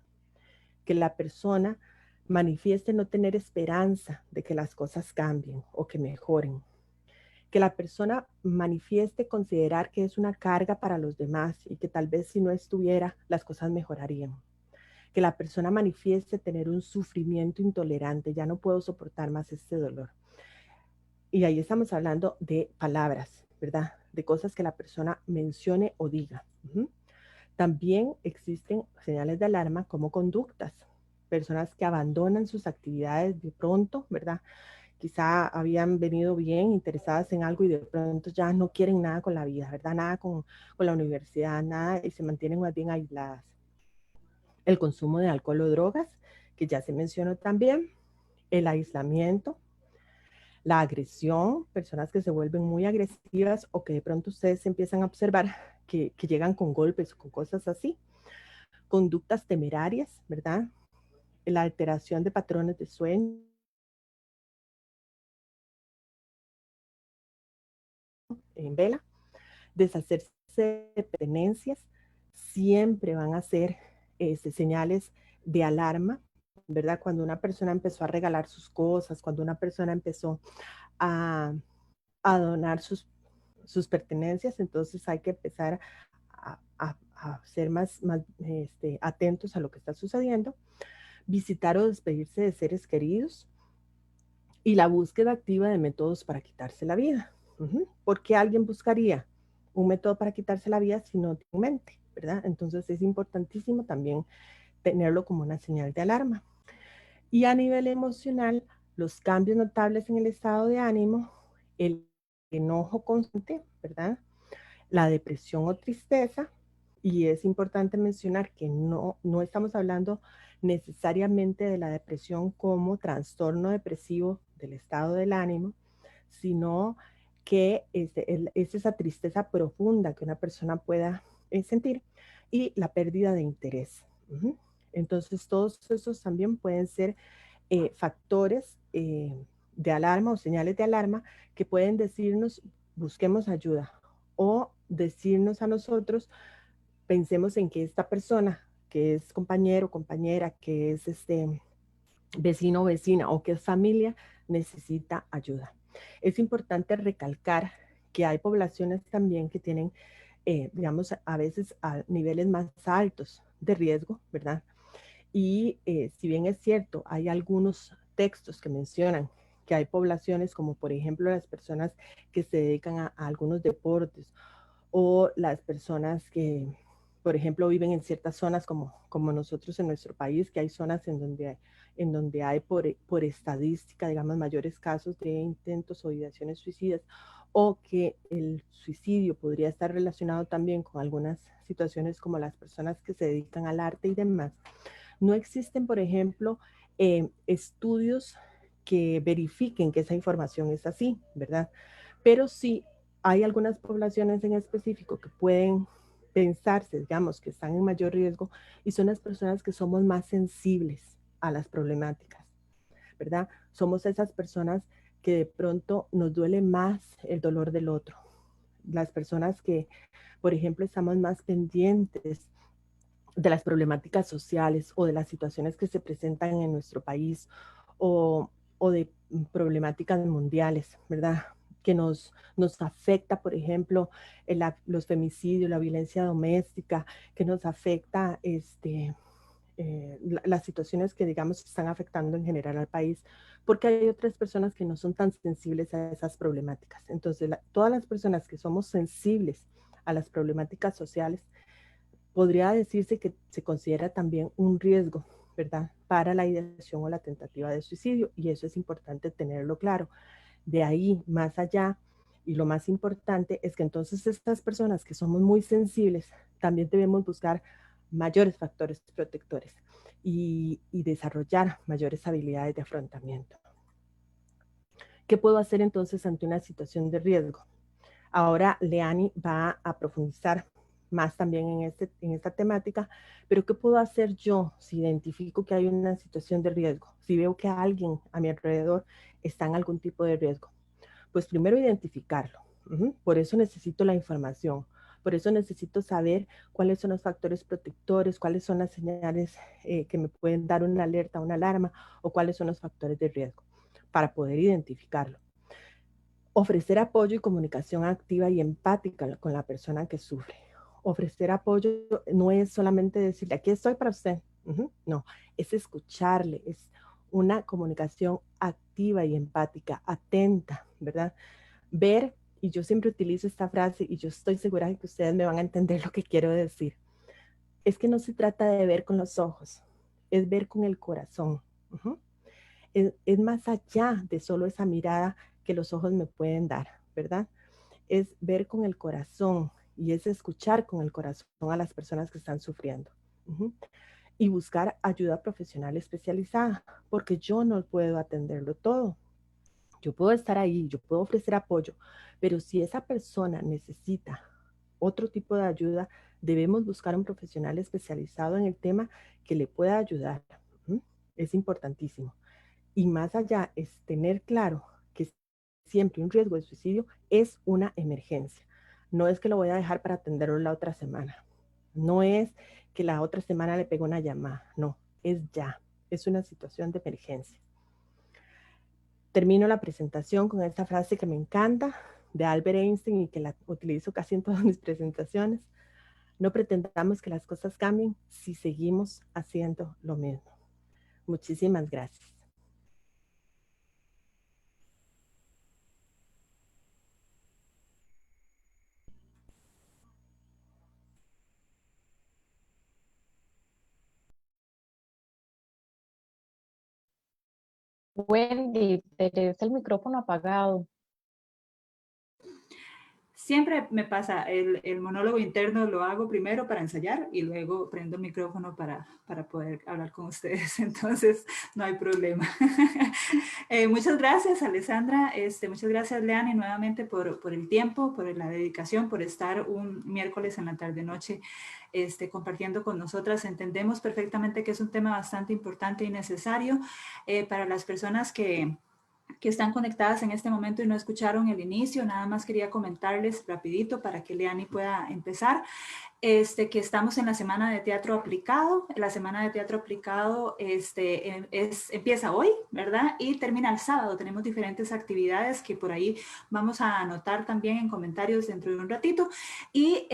que la persona manifieste no tener esperanza de que las cosas cambien o que mejoren, que la persona manifieste considerar que es una carga para los demás y que tal vez si no estuviera, las cosas mejorarían. Que la persona manifieste tener un sufrimiento intolerante, ya no puedo soportar más este dolor. Y ahí estamos hablando de palabras, ¿verdad? De cosas que la persona mencione o diga. También existen señales de alarma como conductas. Personas que abandonan sus actividades de pronto, ¿verdad? Quizá habían venido bien interesadas en algo y de pronto ya no quieren nada con la vida, ¿verdad? Nada con la universidad, nada, y se mantienen más bien aisladas. El consumo de alcohol o drogas, que ya se mencionó también, el aislamiento, la agresión, personas que se vuelven muy agresivas o que de pronto ustedes empiezan a observar que llegan con golpes o con cosas así, conductas temerarias, ¿verdad? La alteración de patrones de sueño, en vela, deshacerse de pertenencias, siempre van a ser señales de alarma, ¿verdad? Cuando una persona empezó a regalar sus cosas, cuando una persona empezó a, a donar sus pertenencias, entonces hay que empezar a ser más atentos a lo que está sucediendo, visitar o despedirse de seres queridos y la búsqueda activa de métodos para quitarse la vida. ¿Por qué alguien buscaría un método para quitarse la vida si no tiene mente, ¿verdad? Entonces es importantísimo también tenerlo como una señal de alarma. Y a nivel emocional, los cambios notables en el estado de ánimo, el enojo constante, ¿verdad? La depresión o tristeza, y es importante mencionar que no estamos hablando necesariamente de la depresión como trastorno depresivo del estado del ánimo, sino que es esa tristeza profunda que una persona pueda sentir y la pérdida de interés. Entonces, todos esos también pueden ser factores de alarma o señales de alarma que pueden decirnos busquemos ayuda o decirnos a nosotros pensemos en que esta persona que es compañero o compañera, que es vecino o vecina o que es familia, necesita ayuda. Es importante recalcar que hay poblaciones también que tienen, digamos, a veces a niveles más altos de riesgo, ¿verdad? Y si bien es cierto, hay algunos textos que mencionan que hay poblaciones como por ejemplo las personas que se dedican a algunos deportes o las personas que, por ejemplo, viven en ciertas zonas como nosotros en nuestro país, que hay zonas en donde hay por estadística, digamos, mayores casos de intentos o ideaciones suicidas, o que el suicidio podría estar relacionado también con algunas situaciones como las personas que se dedican al arte y demás. No existen, por ejemplo, estudios que verifiquen que esa información es así, ¿verdad? Pero sí hay algunas poblaciones en específico que pueden pensarse, digamos, que están en mayor riesgo y son las personas que somos más sensibles a las problemáticas, ¿verdad? Somos esas personas que de pronto nos duele más el dolor del otro. Las personas que, por ejemplo, estamos más pendientes de las problemáticas sociales o de las situaciones que se presentan en nuestro país o de problemáticas mundiales, ¿verdad? Que nos afecta, por ejemplo, los femicidios, la violencia doméstica, que nos afecta las situaciones que, digamos, están afectando en general al país, porque hay otras personas que no son tan sensibles a esas problemáticas. Entonces, todas las personas que somos sensibles a las problemáticas sociales, podría decirse que se considera también un riesgo, ¿verdad?, para la ideación o la tentativa de suicidio, y eso es importante tenerlo claro. De ahí, más allá, y lo más importante es que entonces estas personas que somos muy sensibles, también debemos buscar mayores factores protectores y desarrollar mayores habilidades de afrontamiento. ¿Qué puedo hacer entonces ante una situación de riesgo? Ahora Leani va a profundizar más también en esta temática, pero ¿qué puedo hacer yo si identifico que hay una situación de riesgo? Si veo que alguien a mi alrededor está en algún tipo de riesgo. Pues primero identificarlo. Por eso necesito la información. Por eso necesito saber cuáles son los factores protectores, cuáles son las señales que me pueden dar una alerta, una alarma, o cuáles son los factores de riesgo para poder identificarlo. Ofrecer apoyo y comunicación activa y empática con la persona que sufre. Ofrecer apoyo no es solamente decirle, aquí estoy para usted. No, es escucharle, es una comunicación activa y empática, atenta, ¿verdad? Ver, y yo siempre utilizo esta frase y yo estoy segura de que ustedes me van a entender lo que quiero decir. Es que no se trata de ver con los ojos, es ver con el corazón. Es más allá de solo esa mirada que los ojos me pueden dar, ¿verdad? Es ver con el corazón y es escuchar con el corazón a las personas que están sufriendo. y buscar ayuda profesional especializada, porque yo no puedo atenderlo todo. Yo puedo estar ahí, yo puedo ofrecer apoyo, pero si esa persona necesita otro tipo de ayuda, debemos buscar un profesional especializado en el tema que le pueda ayudar. ¿Mm? Es importantísimo. Y más allá es tener claro que siempre un riesgo de suicidio es una emergencia. No es que lo voy a dejar para atenderlo la otra semana. No es que la otra semana le pego una llamada. No, es ya. Es una situación de emergencia. Termino la presentación con esta frase que me encanta de Albert Einstein y que la utilizo casi en todas mis presentaciones. No pretendamos que las cosas cambien si seguimos haciendo lo mismo. Muchísimas gracias. Wendy, tenés el micrófono apagado. Siempre me pasa, el monólogo interno lo hago primero para ensayar y luego prendo el micrófono para poder hablar con ustedes, entonces no hay problema. Muchas gracias, Alessandra, muchas gracias, Leani, nuevamente por el tiempo, por la dedicación, por estar un miércoles en la tarde-noche compartiendo con nosotras. Entendemos perfectamente que es un tema bastante importante y necesario para las personas que están conectadas en este momento y no escucharon el inicio. Nada más quería comentarles rapidito para que Leani pueda empezar. Que estamos en la Semana de Teatro Aplicado. La Semana de Teatro Aplicado empieza hoy, ¿verdad? Y termina el sábado. Tenemos diferentes actividades que por ahí vamos a anotar también en comentarios dentro de un ratito. Y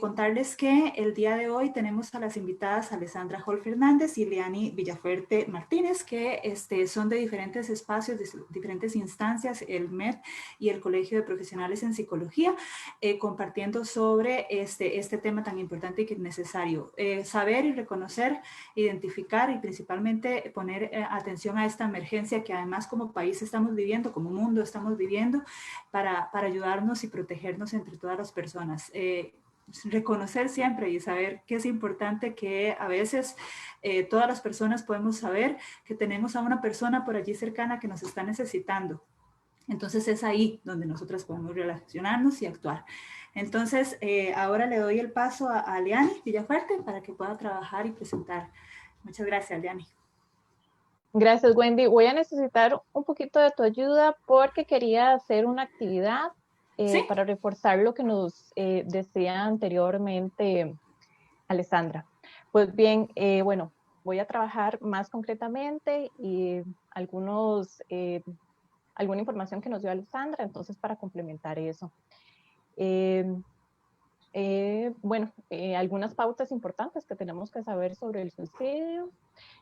contarles que el día de hoy tenemos a las invitadas Alessandra Hall Fernández y Leani Villafuerte Martínez, que son de diferentes espacios, de diferentes instancias, el MED y el Colegio de Profesionales en Psicología, compartiendo sobre este tema tan importante y que es necesario. Saber y reconocer, identificar y principalmente poner atención a esta emergencia que además como país estamos viviendo, como mundo estamos viviendo, para ayudarnos y protegernos entre todas las personas. Reconocer siempre y saber que es importante que a veces todas las personas podemos saber que tenemos a una persona por allí cercana que nos está necesitando. Entonces es ahí donde nosotras podemos relacionarnos y actuar. Entonces, ahora le doy el paso a Leani Villafuerte para que pueda trabajar y presentar. Muchas gracias, Leani. Gracias, Wendy. Voy a necesitar un poquito de tu ayuda porque quería hacer una actividad ¿Sí? para reforzar lo que nos decía anteriormente Alessandra. Pues bien, bueno, voy a trabajar más concretamente y alguna información que nos dio Alessandra, entonces para complementar eso. Algunas pautas importantes que tenemos que saber sobre el suicidio.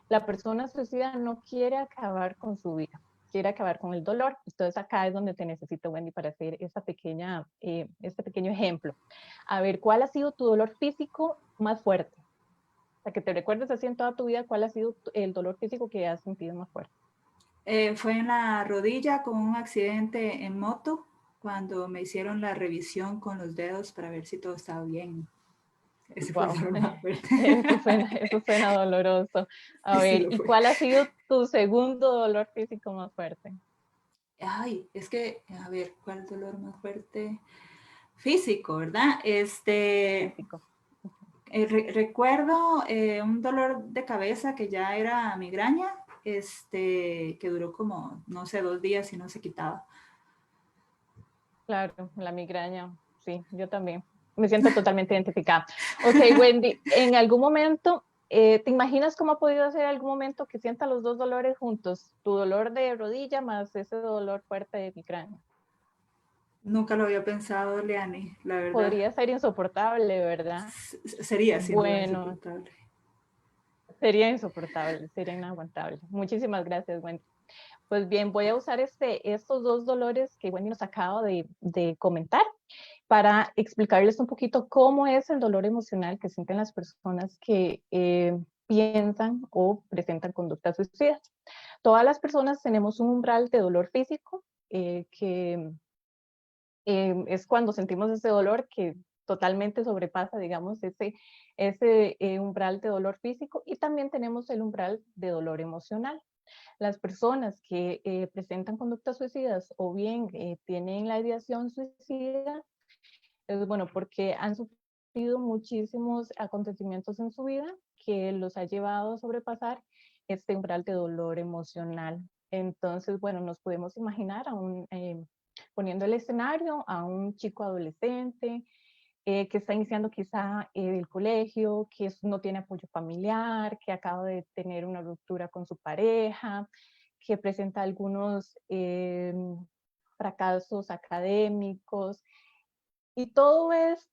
La persona suicida no quiere acabar con su vida, quiere acabar con el dolor. Entonces acá es donde te necesito, Wendy, para hacer este pequeño ejemplo. A ver, ¿cuál ha sido tu dolor físico más fuerte? Para que te recuerdes así en toda tu vida, ¿cuál ha sido el dolor físico que has sentido más fuerte? Fue en la rodilla con un accidente en moto, cuando me hicieron la revisión con los dedos para ver si todo estaba bien. Ese fue el dolor más fuerte. Eso suena doloroso. A ver, Sí, ¿y cuál ha sido tu segundo dolor físico más fuerte? Ay, es que, a ver, ¿cuál dolor más fuerte? Físico, ¿verdad? Físico. Recuerdo un dolor de cabeza que ya era migraña, que duró como, no sé, 2 días y no se quitaba. Claro, la migraña, sí, yo también. Me siento totalmente identificada. Ok, Wendy, en algún momento, ¿te imaginas cómo ha podido ser algún momento que sienta los dos dolores juntos? Tu dolor de rodilla más ese dolor fuerte de migraña. Nunca lo había pensado, Leani, la verdad. Podría ser insoportable, ¿verdad? Sería sin duda Bueno, insoportable. sería insoportable, sería inaguantable. Muchísimas gracias, Wendy. Pues bien, voy a usar estos dos dolores que Wendy nos acaba de comentar para explicarles un poquito cómo es el dolor emocional que sienten las personas que piensan o presentan conductas suicidas. Todas las personas tenemos un umbral de dolor físico que es cuando sentimos ese dolor que totalmente sobrepasa, digamos, ese umbral de dolor físico, y también tenemos el umbral de dolor emocional. Las personas que presentan conductas suicidas o bien tienen la ideación suicida, es bueno porque han sufrido muchísimos acontecimientos en su vida que los ha llevado a sobrepasar este umbral de dolor emocional. Entonces, bueno, nos podemos imaginar poniendo el escenario a un chico adolescente que está iniciando quizá el colegio, que no tiene apoyo familiar, que acaba de tener una ruptura con su pareja, que presenta algunos fracasos académicos, y todas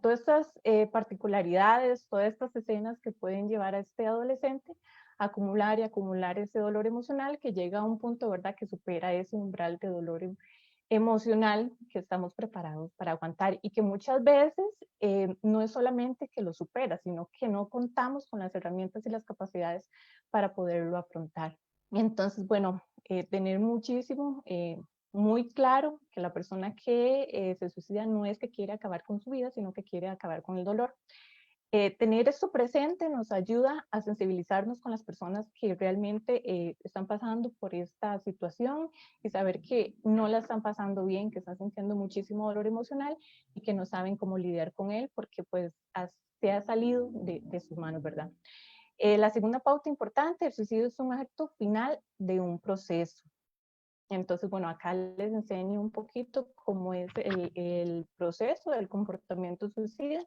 estas particularidades, todas estas escenas que pueden llevar a este adolescente a acumular y acumular ese dolor emocional que llega a un punto, ¿verdad?, que supera ese umbral de dolor emocional que estamos preparados para aguantar, y que muchas veces no es solamente que lo supera, sino que no contamos con las herramientas y las capacidades para poderlo afrontar. Entonces, bueno, tener muy claro que la persona que se suicida no es que quiere acabar con su vida, sino que quiere acabar con el dolor. Tener esto presente nos ayuda a sensibilizarnos con las personas que realmente están pasando por esta situación, y saber que no la están pasando bien, que están sintiendo muchísimo dolor emocional y que no saben cómo lidiar con él porque pues se ha salido de sus manos, ¿verdad? La segunda pauta importante: el suicidio es un acto final de un proceso. Entonces, bueno, acá les enseño un poquito cómo es el proceso del comportamiento suicida.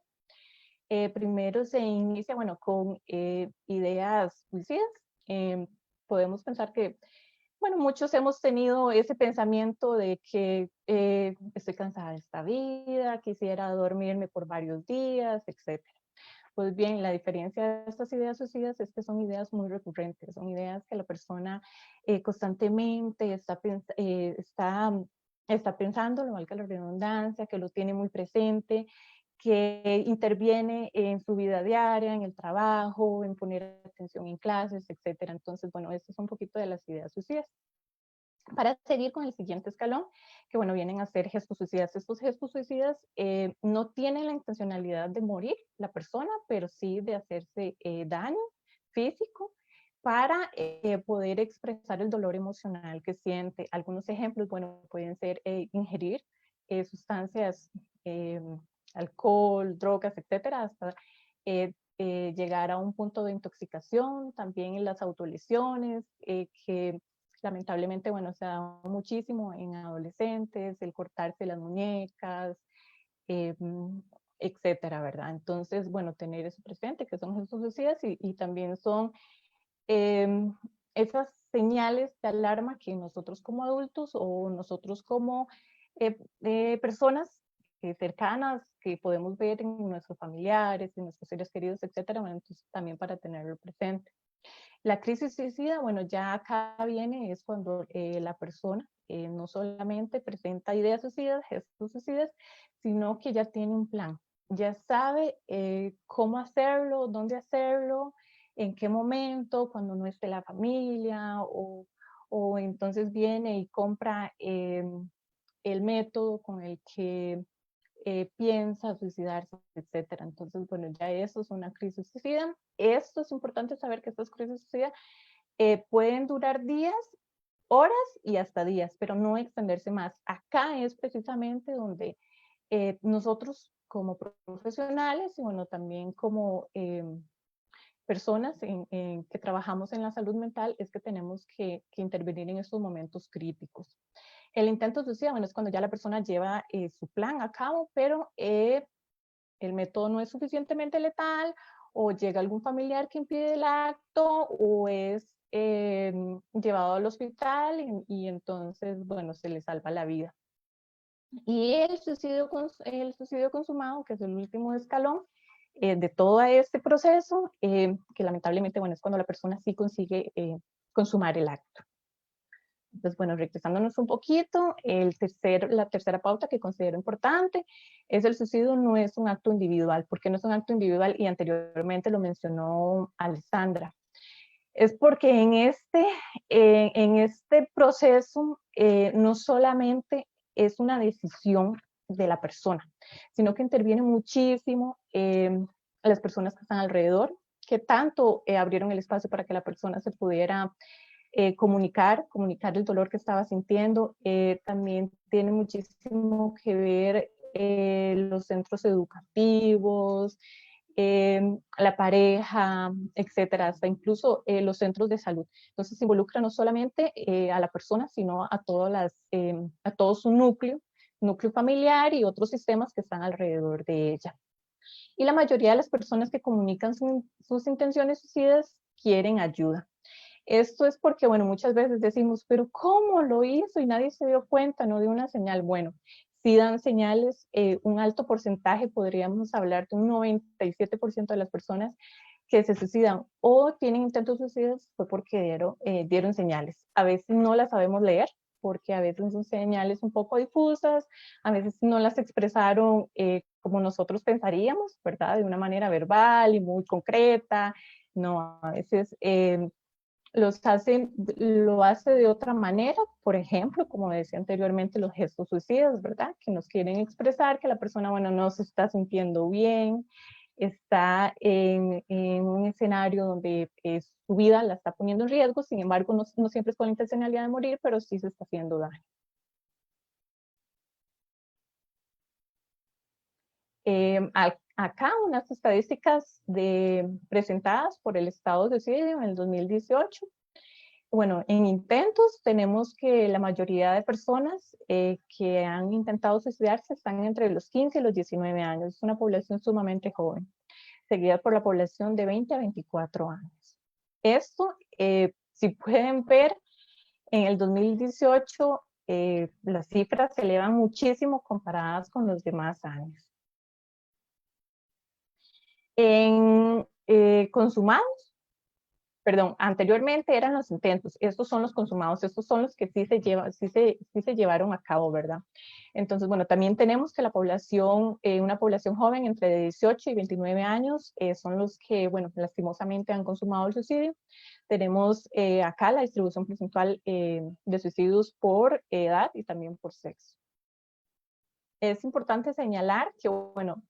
Primero se inicia, bueno, con ideas suicidas. Podemos pensar que, bueno, muchos hemos tenido ese pensamiento de que estoy cansada de esta vida, quisiera dormirme por varios días, etc. Pues bien, la diferencia de estas ideas suicidas es que son ideas muy recurrentes, son ideas que la persona constantemente está pensando, no valga la redundancia, que lo tiene muy presente, que interviene en su vida diaria, en el trabajo, en poner atención en clases, etc. Entonces, bueno, esto es un poquito de las ideas suicidas. Para seguir con el siguiente escalón, que bueno, vienen a ser gestos suicidas. Estos gestos suicidas no tienen la intencionalidad de morir la persona, pero sí de hacerse daño físico para poder expresar el dolor emocional que siente. Algunos ejemplos, bueno, pueden ser ingerir sustancias, alcohol, drogas, etcétera, hasta llegar a un punto de intoxicación. También en las autolesiones, que lamentablemente, bueno, se da muchísimo en adolescentes, el cortarse las muñecas, eh, etcétera, ¿verdad? Entonces, bueno, tener eso presente, que son gestos suicidas, y también son esas señales de alarma que nosotros como adultos o nosotros como personas cercanas que podemos ver en nuestros familiares, en nuestros seres queridos, etcétera, bueno, entonces también para tenerlo presente. La crisis suicida, bueno, ya acá viene, es cuando la persona no solamente presenta ideas suicidas, gestos suicidas, sino que ya tiene un plan, ya sabe cómo hacerlo, dónde hacerlo, en qué momento, cuando no esté la familia, o entonces viene y compra el método con el que piensa suicidarse, etcétera. Entonces, bueno, ya eso es una crisis suicida. Esto es importante saber, que estas crisis suicidas pueden durar días, horas y hasta días, pero no extenderse más. Acá es precisamente donde nosotros como profesionales y bueno, también como personas que trabajamos en la salud mental, es que tenemos que intervenir en estos momentos críticos. El intento suicida, bueno, es cuando ya la persona lleva su plan a cabo, pero el método no es suficientemente letal, o llega algún familiar que impide el acto, o es llevado al hospital y entonces, bueno, se le salva la vida. Y el suicidio consumado, que es el último escalón de todo este proceso, que lamentablemente, bueno, es cuando la persona sí consigue consumar el acto. Entonces, bueno, regresándonos un poquito, la tercera pauta que considero importante es: el suicidio no es un acto individual. ¿Por qué no es un acto individual? Y anteriormente lo mencionó Alessandra. Es porque en este proceso no solamente es una decisión de la persona, sino que interviene muchísimo las personas que están alrededor, que tanto abrieron el espacio para que la persona se pudiera comunicar el dolor que estaba sintiendo. También tiene muchísimo que ver los centros educativos, la pareja, etcétera, hasta incluso los centros de salud. Entonces se involucra no solamente a la persona, sino a a todo su núcleo familiar y otros sistemas que están alrededor de ella. Y la mayoría de las personas que comunican sus intenciones suicidas quieren ayuda. Esto es porque, bueno, muchas veces decimos, pero ¿cómo lo hizo? Y nadie se dio cuenta, no dio una señal. Bueno, si dan señales, un alto porcentaje, podríamos hablar de un 97% de las personas que se suicidan o tienen intentos suicidas fue porque dieron señales. A veces no las sabemos leer, porque a veces son señales un poco difusas, a veces no las expresaron como nosotros pensaríamos, ¿verdad? De una manera verbal y muy concreta. No, a veces lo hace de otra manera, por ejemplo, como decía anteriormente, los gestos suicidas, ¿verdad? Que nos quieren expresar que la persona, bueno, no se está sintiendo bien, está en un escenario donde su vida la está poniendo en riesgo, sin embargo, no siempre es con la intencionalidad de morir, pero sí se está haciendo daño. Acá unas estadísticas presentadas por el Estado de Suicidio en el 2018. Bueno, en intentos tenemos que la mayoría de personas que han intentado suicidarse están entre los 15 y los 19 años. Es una población sumamente joven, seguida por la población de 20 a 24 años. Esto, si pueden ver, en el 2018 las cifras se elevan muchísimo comparadas con los demás años. En consumados, perdón, anteriormente eran los intentos, estos son los consumados, estos son los que sí se llevaron a cabo, ¿verdad? Entonces, bueno, también tenemos que la población, una población joven entre 18 y 29 años, son los que, bueno, lastimosamente han consumado el suicidio. Tenemos acá la distribución porcentual de suicidios por edad y también por sexo. Es importante señalar que, bueno,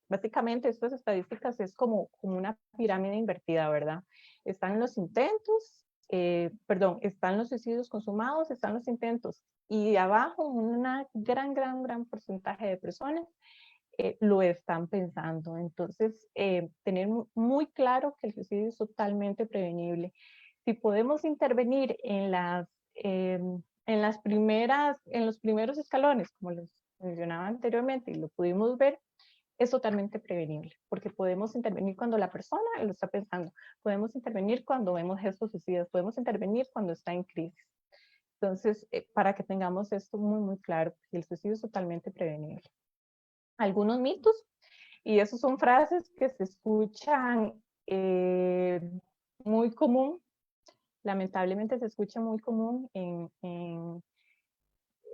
básicamente estas estadísticas es como una pirámide invertida, ¿verdad? Están los intentos, están los suicidios consumados, están los intentos, y abajo una gran porcentaje de personas lo están pensando. Entonces, tener muy claro que el suicidio es totalmente prevenible. Si podemos intervenir en los primeros escalones, como los mencionaba anteriormente, y lo pudimos ver, es totalmente prevenible, porque podemos intervenir cuando la persona lo está pensando, podemos intervenir cuando vemos gestos suicidas, podemos intervenir cuando está en crisis. Entonces, para que tengamos esto muy claro, el suicidio es totalmente prevenible. Algunos mitos, y esos son frases que se escuchan muy común, lamentablemente se escucha muy común en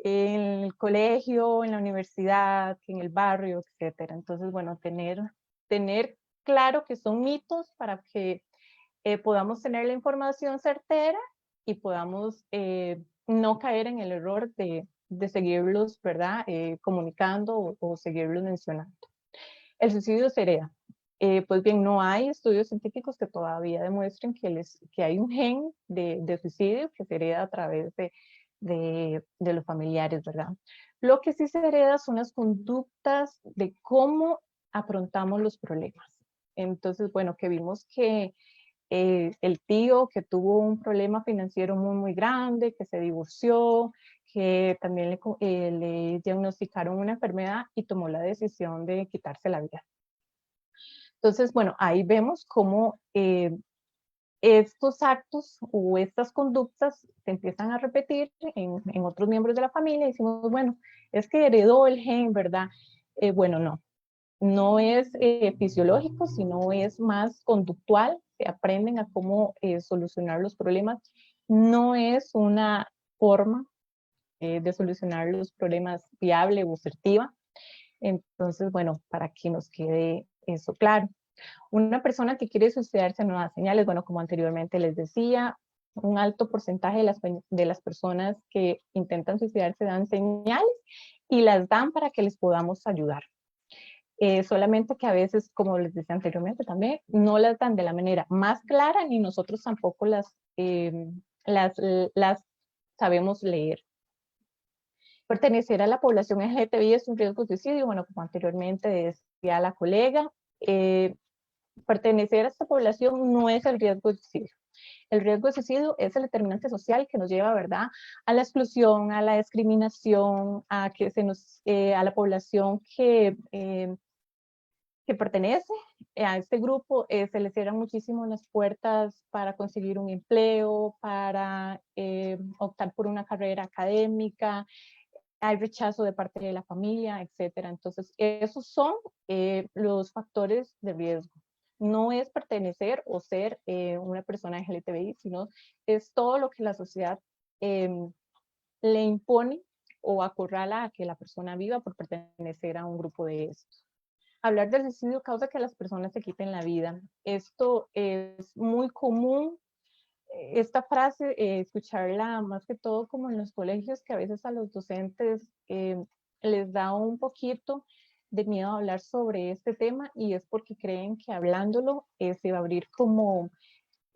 el colegio, en la universidad, en el barrio, etcétera. Entonces, bueno, tener claro que son mitos para que podamos tener la información certera y podamos no caer en el error de seguirlos, ¿verdad? Comunicando o seguirlos mencionando. El suicidio se hereda. Pues bien, no hay estudios científicos que todavía demuestren que hay un gen de suicidio que se hereda a través de los familiares, ¿verdad? Lo que sí se hereda son las conductas de cómo afrontamos los problemas. Entonces, bueno, que vimos que el tío que tuvo un problema financiero muy grande, que se divorció, que también le diagnosticaron una enfermedad y tomó la decisión de quitarse la vida. Entonces, bueno, ahí vemos cómo estos actos o estas conductas se empiezan a repetir en otros miembros de la familia y decimos, bueno, es que heredó el gen, ¿verdad? Bueno, no es fisiológico, sino es más conductual, se aprenden a cómo solucionar los problemas. No es una forma de solucionar los problemas viable o asertiva. Entonces, bueno, para que nos quede eso claro. Una persona que quiere suicidarse no da señales, bueno, como anteriormente les decía, un alto porcentaje de las personas que intentan suicidarse dan señales y las dan para que les podamos ayudar. Solamente que a veces, como les decía anteriormente también, no las dan de la manera más clara ni nosotros tampoco las sabemos leer. Pertenecer a la población LGTBI es un riesgo de suicidio, bueno, como anteriormente decía la colega, pertenecer a esta población no es el riesgo de suicidio. El riesgo de suicidio es el determinante social que nos lleva, ¿verdad?, a la exclusión, a la discriminación, a que a la población que pertenece a este grupo, se les cierran muchísimo las puertas para conseguir un empleo, para optar por una carrera académica, hay rechazo de parte de la familia, etcétera. Entonces, esos son los factores de riesgo. No es pertenecer o ser una persona LGTBI, sino es todo lo que la sociedad le impone o acorrala a que la persona viva por pertenecer a un grupo de estos. Hablar del suicidio causa que las personas se quiten la vida. Esto es muy común. Esta frase, escucharla más que todo como en los colegios, que a veces a los docentes les da un poquito de miedo a hablar sobre este tema, y es porque creen que hablándolo se va a abrir como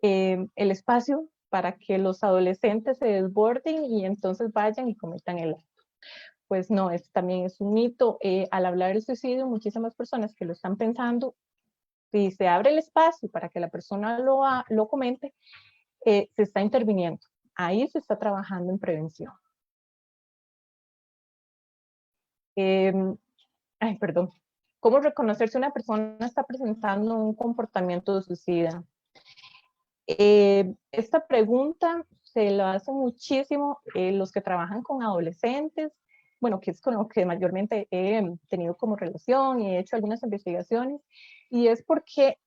el espacio para que los adolescentes se desborden y entonces vayan y cometan el acto. Pues no, también es un mito. Al hablar del suicidio, muchísimas personas que lo están pensando, si se abre el espacio para que la persona lo comente, se está interviniendo. Ahí se está trabajando en prevención. Perdón. ¿Cómo reconocer si una persona está presentando un comportamiento de suicida? Esta pregunta se lo hacen muchísimo los que trabajan con adolescentes, bueno, que es con lo que mayormente he tenido como relación y he hecho algunas investigaciones, y es porque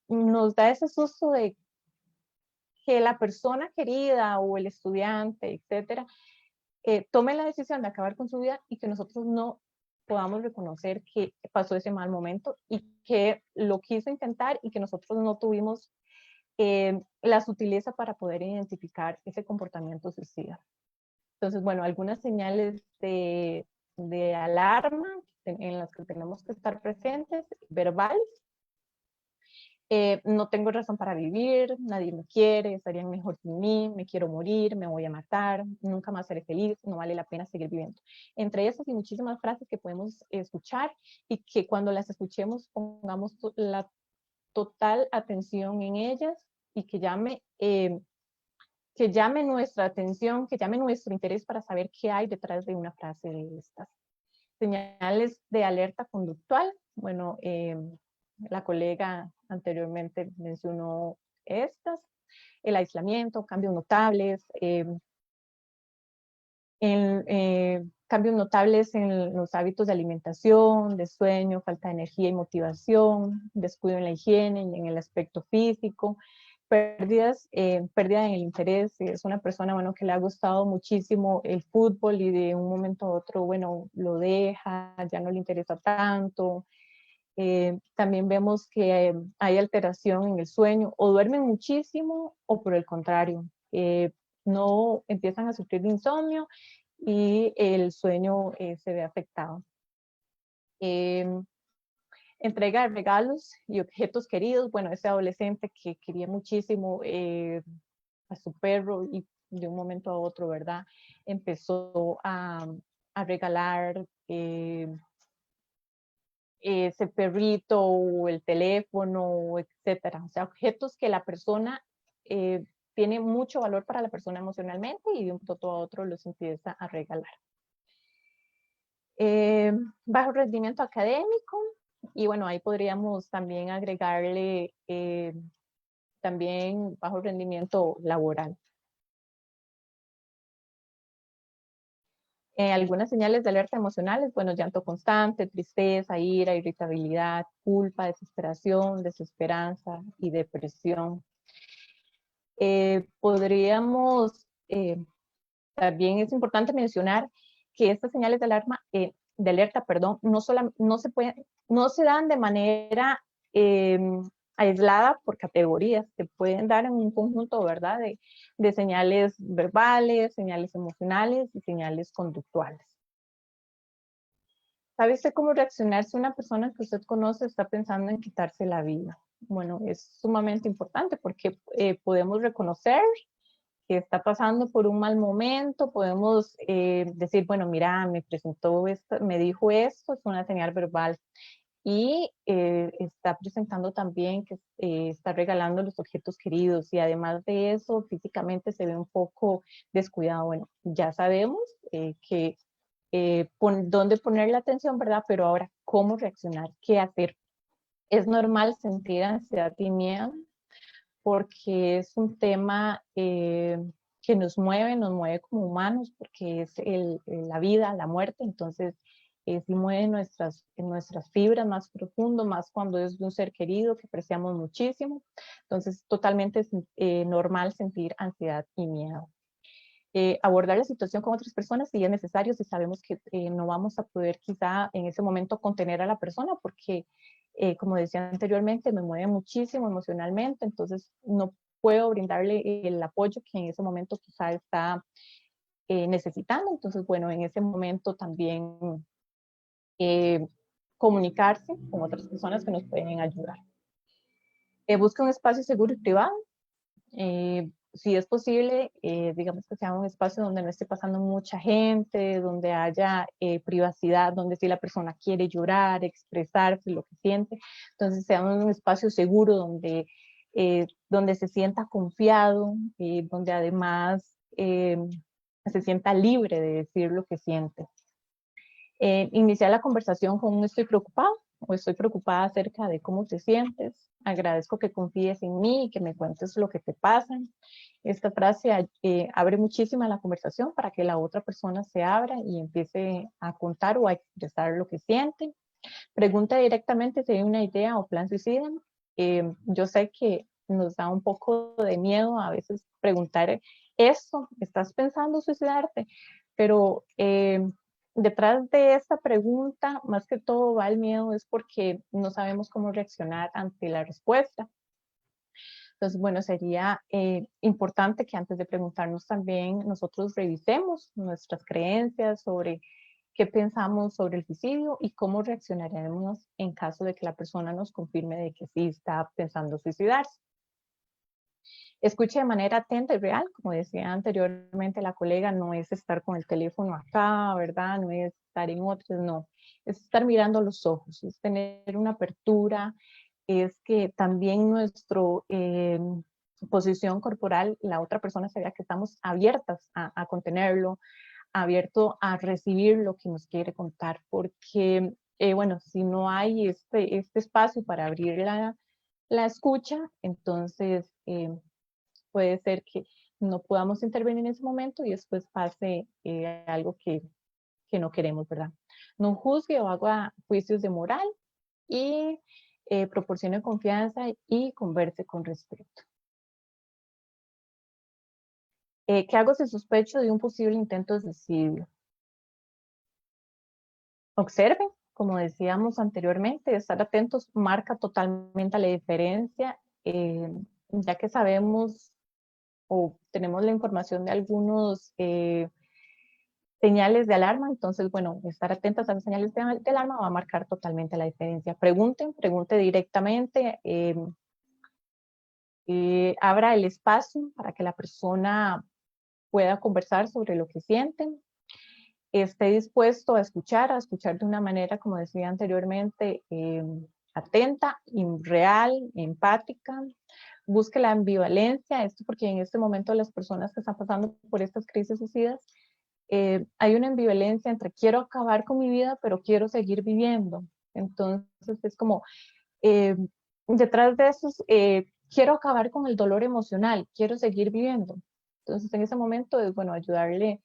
nos da ese susto de que la persona querida o el estudiante, etcétera, tome la decisión de acabar con su vida y que nosotros no podamos reconocer que pasó ese mal momento y que lo quiso intentar y que nosotros no tuvimos la sutileza para poder identificar ese comportamiento suicida. Entonces, bueno, algunas señales de alarma en las que tenemos que estar presentes, verbales. No tengo razón para vivir, nadie me quiere, estarían mejor sin mí, me quiero morir, me voy a matar, nunca más seré feliz, no vale la pena seguir viviendo. Entre esas y muchísimas frases que podemos escuchar y que cuando las escuchemos pongamos la total atención en ellas y que llame nuestra atención, que llame nuestro interés para saber qué hay detrás de una frase de estas. Señales de alerta conductual, bueno, la colega anteriormente mencionó estas, el aislamiento, cambios notables, cambios notables en los hábitos de alimentación, de sueño, falta de energía y motivación, descuido en la higiene y en el aspecto físico, pérdida en el interés. Es una persona, bueno, que le ha gustado muchísimo el fútbol y de un momento a otro, bueno, lo deja, ya no le interesa tanto. También vemos que hay alteración en el sueño, o duermen muchísimo o por el contrario, no empiezan a sufrir de insomnio y el sueño se ve afectado. Entrega de regalos y objetos queridos. Bueno, ese adolescente que quería muchísimo a su perro y de un momento a otro, ¿verdad? Empezó a regalar ese perrito o el teléfono, etcétera. O sea, objetos que la persona tiene mucho valor para la persona emocionalmente y de un punto a otro los empieza a regalar. Bajo rendimiento académico, y bueno, ahí podríamos también agregarle también bajo rendimiento laboral. Algunas señales de alerta emocionales, bueno, llanto constante, tristeza, ira, irritabilidad, culpa, desesperación, desesperanza y depresión. También es importante mencionar que estas señales de alerta, no se dan de manera aislada por categorías. Se pueden dar en un conjunto, ¿verdad? De señales verbales, señales emocionales y señales conductuales. ¿Sabe usted cómo reaccionar si una persona que usted conoce está pensando en quitarse la vida? Bueno, es sumamente importante porque podemos reconocer que está pasando por un mal momento, podemos decir, bueno, mira, me presentó esto, me dijo esto, es una señal verbal. Y está presentando también que está regalando los objetos queridos y además de eso físicamente se ve un poco descuidado. Bueno, ya sabemos que dónde poner la atención, ¿verdad? Pero ahora, ¿cómo reaccionar? ¿Qué hacer? Es normal sentir ansiedad y miedo porque es un tema que nos mueve como humanos, porque es la vida, la muerte, entonces sí mueve nuestras fibras más profundo, más cuando es de un ser querido que apreciamos muchísimo. Entonces, totalmente normal sentir ansiedad y miedo. Abordar la situación con otras personas si es necesario, si sabemos que no vamos a poder quizá en ese momento contener a la persona, porque como decía anteriormente, me mueve muchísimo emocionalmente, entonces no puedo brindarle el apoyo que en ese momento quizá está necesitando. Entonces, bueno, en ese momento también comunicarse con otras personas que nos pueden ayudar. Busca un espacio seguro y privado. Si es posible, digamos que sea un espacio donde no esté pasando mucha gente, donde haya privacidad, donde si la persona quiere llorar, expresarse lo que siente, entonces sea un espacio seguro donde se sienta confiado, donde además se sienta libre de decir lo que siente. Iniciar la conversación con un estoy preocupado o estoy preocupada acerca de cómo te sientes. Agradezco que confíes en mí y que me cuentes lo que te pasa. Esta frase abre muchísimo la conversación para que la otra persona se abra y empiece a contar o a expresar lo que siente. Pregunta directamente si hay una idea o plan suicida. Yo sé que nos da un poco de miedo a veces preguntar eso, ¿estás pensando suicidarte? Pero detrás de esta pregunta, más que todo va el miedo, es porque no sabemos cómo reaccionar ante la respuesta. Entonces, bueno, sería importante que antes de preguntarnos también nosotros revisemos nuestras creencias sobre qué pensamos sobre el suicidio y cómo reaccionaremos en caso de que la persona nos confirme de que sí está pensando suicidarse. Escuche de manera atenta y real, como decía anteriormente la colega, no es estar con el teléfono acá, ¿verdad? No es estar en otros, no. Es estar mirando los ojos, es tener una apertura, es que también nuestra posición corporal, la otra persona se vea que estamos abiertas a contenerlo, abierto a recibir lo que nos quiere contar, porque, bueno, si no hay este espacio para abrir la escucha, entonces puede ser que no podamos intervenir en ese momento y después pase algo que no queremos, ¿verdad? No juzgue o haga juicios de moral y proporcione confianza y converse con respeto. ¿Qué hago si sospecho de un posible intento de suicidio? Observen, como decíamos anteriormente, estar atentos marca totalmente la diferencia, ya que sabemos o tenemos la información de algunos señales de alarma, entonces, bueno, estar atentas a las señales de alarma va a marcar totalmente la diferencia. Pregunte directamente, abra el espacio para que la persona pueda conversar sobre lo que sienten, esté dispuesto a escuchar de una manera, como decía anteriormente, atenta, real, empática. Busque la ambivalencia, esto porque en este momento las personas que están pasando por estas crisis suicidas, hay una ambivalencia entre quiero acabar con mi vida, pero quiero seguir viviendo. Entonces es como, detrás de eso, quiero acabar con el dolor emocional, quiero seguir viviendo. Entonces en ese momento es bueno ayudarle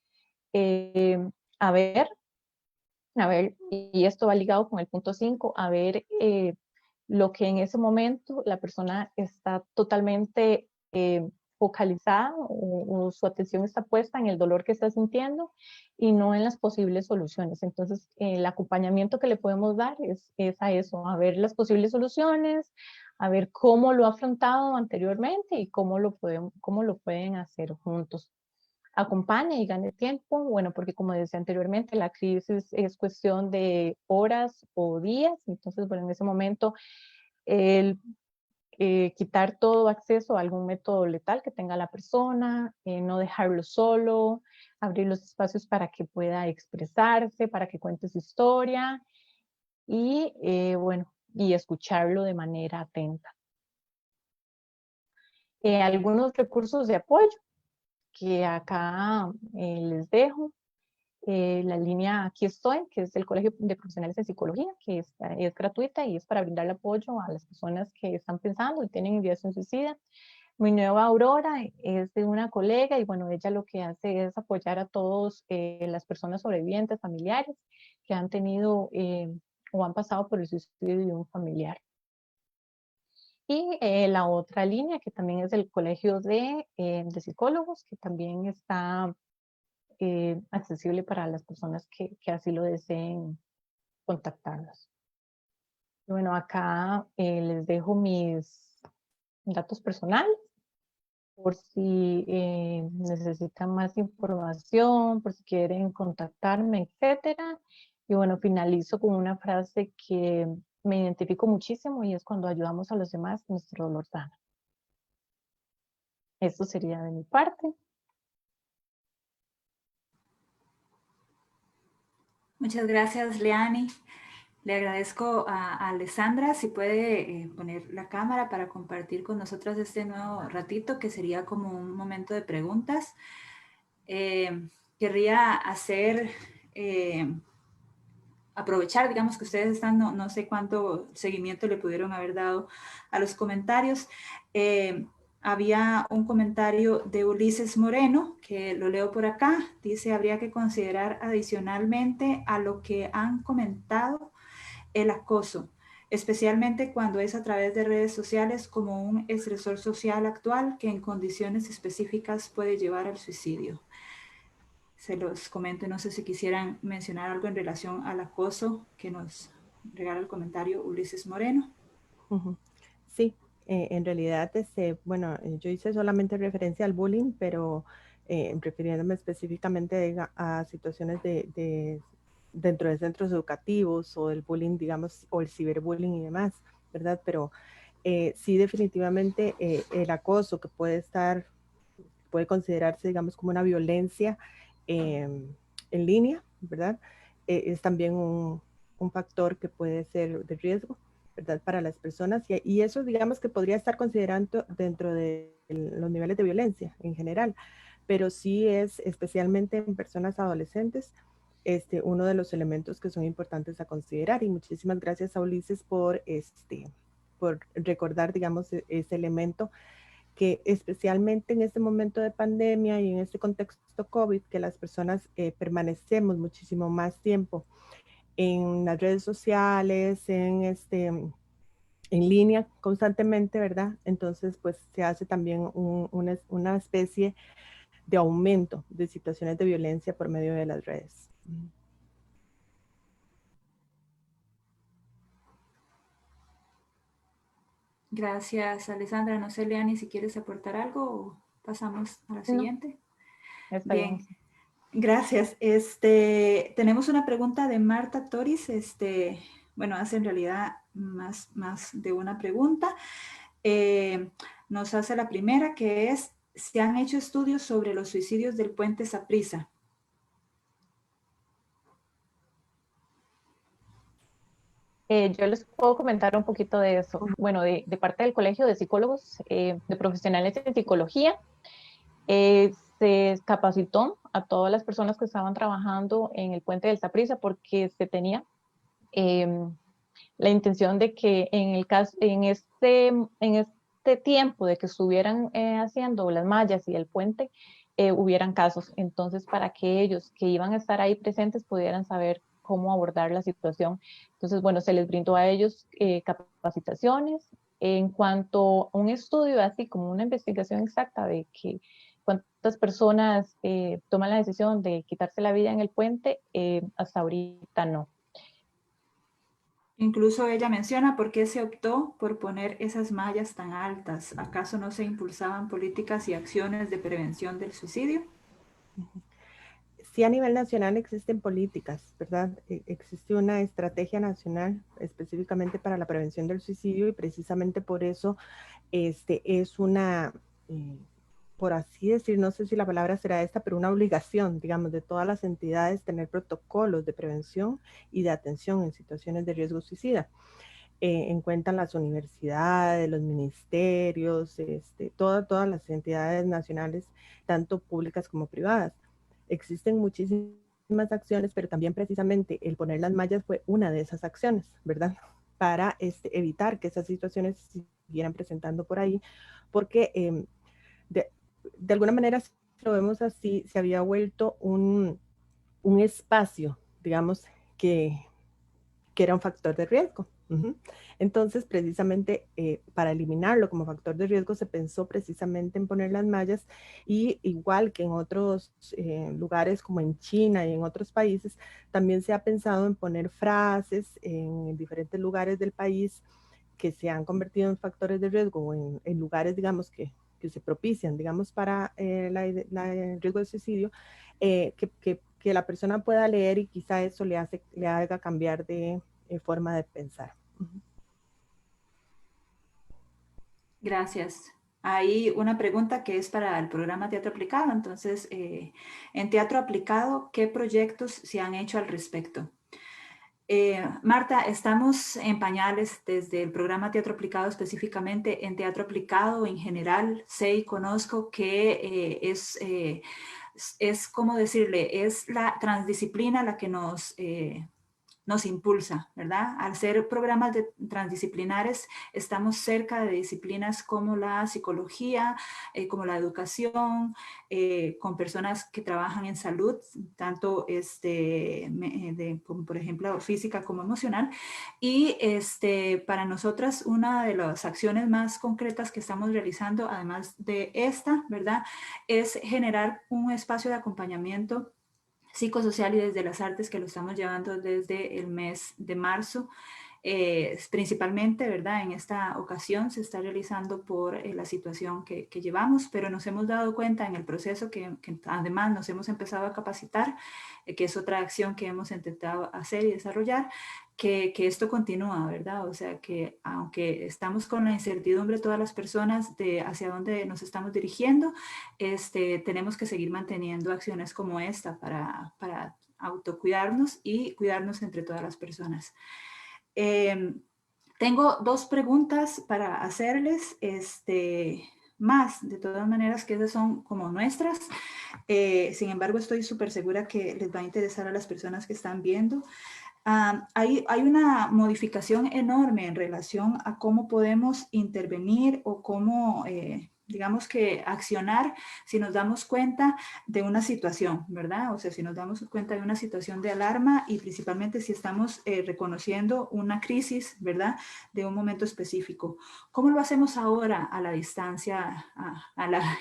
a ver, y esto va ligado con el punto 5, a ver lo que en ese momento la persona está totalmente focalizada o su atención está puesta en el dolor que está sintiendo y no en las posibles soluciones. Entonces, el acompañamiento que le podemos dar es a eso, a ver las posibles soluciones, a ver cómo lo ha afrontado anteriormente y cómo lo pueden hacer juntos. Acompañe y gane tiempo, bueno, porque como decía anteriormente, la crisis es cuestión de horas o días, entonces, bueno, en ese momento, el quitar todo acceso a algún método letal que tenga la persona, no dejarlo solo, abrir los espacios para que pueda expresarse, para que cuente su historia y, bueno, y escucharlo de manera atenta. Algunos recursos de apoyo que acá les dejo. La línea Aquí Estoy, que es del Colegio de Profesionales en Psicología, que es gratuita y es para brindarle apoyo a las personas que están pensando y tienen ideación suicida. Mi Nueva Aurora es de una colega y bueno, ella lo que hace es apoyar a todos las personas sobrevivientes, familiares, que han tenido o han pasado por el suicidio de un familiar. Y la otra línea, que también es del Colegio de Psicólogos, que también está accesible para las personas que así lo deseen contactarnos. Bueno, acá les dejo mis datos personales por si necesitan más información, por si quieren contactarme, etcétera. Y bueno, finalizo con una frase que me identifico muchísimo y es: cuando ayudamos a los demás, nuestro dolor sana. Esto sería de mi parte. Muchas gracias, Leani. Le agradezco a Alessandra si puede poner la cámara para compartir con nosotras este nuevo ratito, que sería como un momento de preguntas. Querría aprovechar, digamos que ustedes están, no sé cuánto seguimiento le pudieron haber dado a los comentarios. Había un comentario de Ulises Moreno, que lo leo por acá. Dice: habría que considerar adicionalmente a lo que han comentado el acoso, especialmente cuando es a través de redes sociales, como un estresor social actual que en condiciones específicas puede llevar al suicidio. Se los comento, no sé si quisieran mencionar algo en relación al acoso que nos regala el comentario Ulises Moreno. Sí, en realidad, bueno, yo hice solamente referencia al bullying, pero refiriéndome específicamente a situaciones dentro de centros educativos o del bullying, digamos, o el ciberbullying y demás, ¿verdad? Pero sí, definitivamente el acoso que puede considerarse, digamos, como una violencia en línea, ¿verdad? Es también un factor que puede ser de riesgo, ¿verdad? Para las personas y eso, digamos, que podría estar considerando dentro de los niveles de violencia en general, pero sí es especialmente en personas adolescentes uno de los elementos que son importantes a considerar. Y muchísimas gracias a Ulises por recordar, digamos, ese elemento que especialmente en este momento de pandemia y en este contexto COVID, que las personas permanecemos muchísimo más tiempo en las redes sociales, en línea constantemente, ¿verdad? Entonces, pues se hace también una especie de aumento de situaciones de violencia por medio de las redes. Gracias, Alessandra. No sé, Leani, si quieres aportar algo o pasamos a la No, siguiente. está Bien, bien. gracias. Tenemos una pregunta de Marta Toris. Bueno, hace en realidad más de una pregunta. Nos hace la primera, que es: ¿se han hecho estudios sobre los suicidios del puente Saprissa? Yo les puedo comentar un poquito de eso. Bueno, de parte del Colegio de Psicólogos, de Profesionales en Psicología, se capacitó a todas las personas que estaban trabajando en el puente del Saprissa, porque se tenía la intención de que en el caso, en este tiempo de que estuvieran haciendo las mallas y el puente, hubieran casos. Entonces, para que ellos que iban a estar ahí presentes pudieran saber cómo abordar la situación. Entonces, bueno, se les brindó a ellos capacitaciones en cuanto a un estudio, así como una investigación exacta de que cuántas personas toman la decisión de quitarse la vida en el puente, hasta ahorita no. Incluso ella menciona por qué se optó por poner esas mallas tan altas. ¿Acaso no se impulsaban políticas y acciones de prevención del suicidio? Sí, a nivel nacional existen políticas, ¿verdad? Existe una estrategia nacional específicamente para la prevención del suicidio y precisamente por eso es una, por así decir, no sé si la palabra será esta, pero una obligación, digamos, de todas las entidades tener protocolos de prevención y de atención en situaciones de riesgo suicida. En cuenta las universidades, los ministerios, todas las entidades nacionales, tanto públicas como privadas. Existen muchísimas acciones, pero también precisamente el poner las mallas fue una de esas acciones, ¿verdad? Para evitar que esas situaciones se siguieran presentando por ahí, porque de, de alguna manera, si lo vemos así, se había vuelto un espacio, digamos, que era un factor de riesgo. Entonces, precisamente para eliminarlo como factor de riesgo, se pensó precisamente en poner las mallas y igual que en otros lugares como en China y en otros países, también se ha pensado en poner frases en diferentes lugares del país que se han convertido en factores de riesgo o en lugares, digamos, que se propician, digamos, para el riesgo de suicidio, que la persona pueda leer y quizá eso le haga cambiar de forma de pensar. Gracias. Hay una pregunta que es para el programa Teatro Aplicado. Entonces, en Teatro Aplicado, ¿qué proyectos se han hecho al respecto? Marta, estamos en pañales desde el programa Teatro Aplicado, específicamente en Teatro Aplicado en general. Sé y conozco que es como decirle, es la transdisciplina la que nos impulsa, ¿verdad? Al ser programas transdisciplinares, estamos cerca de disciplinas como la psicología, como la educación, con personas que trabajan en salud, tanto como por ejemplo física como emocional. Y para nosotras, una de las acciones más concretas que estamos realizando, además de esta, ¿verdad? Es generar un espacio de acompañamiento psicosocial y desde las artes que lo estamos llevando desde el mes de marzo. Principalmente, ¿verdad? En esta ocasión se está realizando por la situación que llevamos, pero nos hemos dado cuenta en el proceso que además nos hemos empezado a capacitar, que es otra acción que hemos intentado hacer y desarrollar, que esto continúa, ¿verdad? O sea, que aunque estamos con la incertidumbre todas las personas de hacia dónde nos estamos dirigiendo, tenemos que seguir manteniendo acciones como esta para autocuidarnos y cuidarnos entre todas las personas. Tengo dos preguntas para hacerles, más, de todas maneras, que esas son como nuestras. Sin embargo, estoy súper segura que les va a interesar a las personas que están viendo. Hay una modificación enorme en relación a cómo podemos intervenir o cómo, digamos que accionar si nos damos cuenta de una situación, ¿verdad? O sea, si nos damos cuenta de una situación de alarma y principalmente si estamos reconociendo una crisis, ¿verdad? De un momento específico. ¿Cómo lo hacemos ahora a la distancia,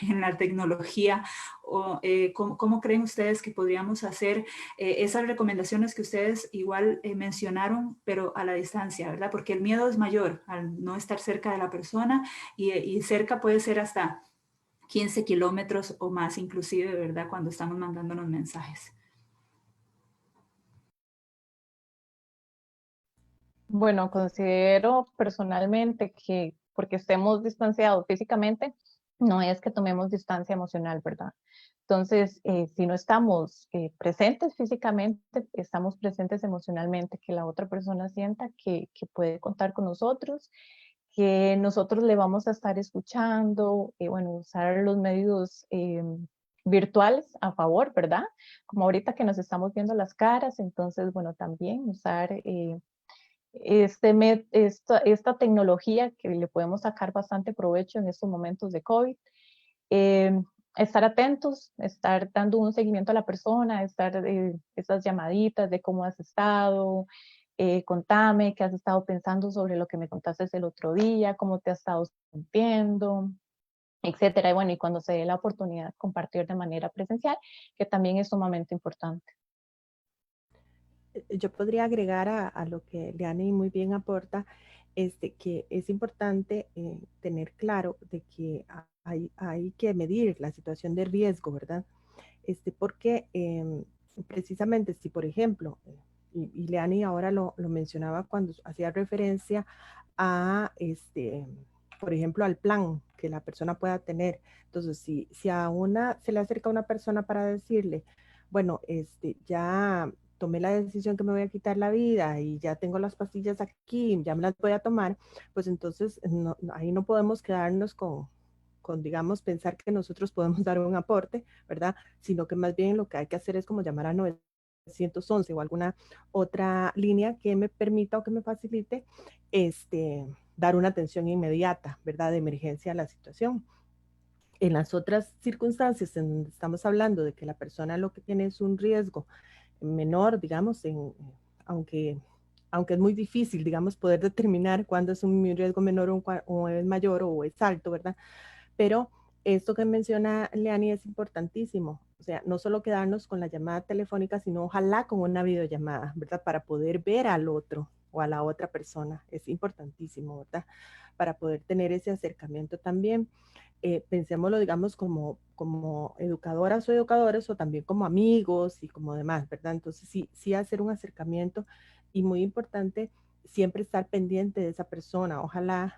en la tecnología? O, ¿cómo creen ustedes que podríamos hacer esas recomendaciones que ustedes igual mencionaron, pero a la distancia, ¿verdad? Porque el miedo es mayor al no estar cerca de la persona y cerca puede ser hasta 15 kilómetros o más inclusive, ¿verdad? Cuando estamos mandándonos mensajes. Bueno, considero personalmente que porque estemos distanciados físicamente, no es que tomemos distancia emocional, ¿verdad? Entonces, si no estamos presentes físicamente, estamos presentes emocionalmente, que la otra persona sienta que puede contar con nosotros, que nosotros le vamos a estar escuchando, bueno, usar los medios virtuales a favor, ¿verdad? Como ahorita que nos estamos viendo las caras, entonces, bueno, también usar esta tecnología que le podemos sacar bastante provecho en estos momentos de COVID. Eh, Estar atentos, estar dando un seguimiento a la persona, estar esas llamaditas de cómo has estado, contame qué has estado pensando sobre lo que me contaste el otro día, cómo te has estado sintiendo, etcétera. Y bueno, y cuando se dé la oportunidad, compartir de manera presencial, que también es sumamente importante. Yo podría agregar a lo que Leani muy bien aporta, que es importante tener claro de que hay que medir la situación de riesgo, ¿verdad? Porque precisamente si, por ejemplo, y Leani ahora lo mencionaba cuando hacía referencia a, por ejemplo, al plan que la persona pueda tener. Entonces, si a una se le acerca una persona para decirle, bueno, ya tomé la decisión que me voy a quitar la vida y ya tengo las pastillas aquí, ya me las voy a tomar, pues entonces ahí no podemos quedarnos con, digamos, pensar que nosotros podemos dar un aporte, ¿verdad? Sino que más bien lo que hay que hacer es como llamar a 911 o alguna otra línea que me permita o que me facilite dar una atención inmediata, ¿verdad? De emergencia a la situación. En las otras circunstancias en donde estamos hablando de que la persona lo que tiene es un riesgo menor, digamos, aunque, aunque es muy difícil, digamos, poder determinar cuándo es un riesgo menor o es mayor o es alto, ¿verdad? Pero esto que menciona Leani es importantísimo. O sea, no solo quedarnos con la llamada telefónica, sino ojalá con una videollamada, ¿verdad? Para poder ver al otro o a la otra persona. Es importantísimo, ¿verdad? Para poder tener ese acercamiento también. Pensémoslo, digamos, como educadoras o educadores o también como amigos y como demás, ¿verdad? Entonces, sí hacer un acercamiento y muy importante siempre estar pendiente de esa persona. Ojalá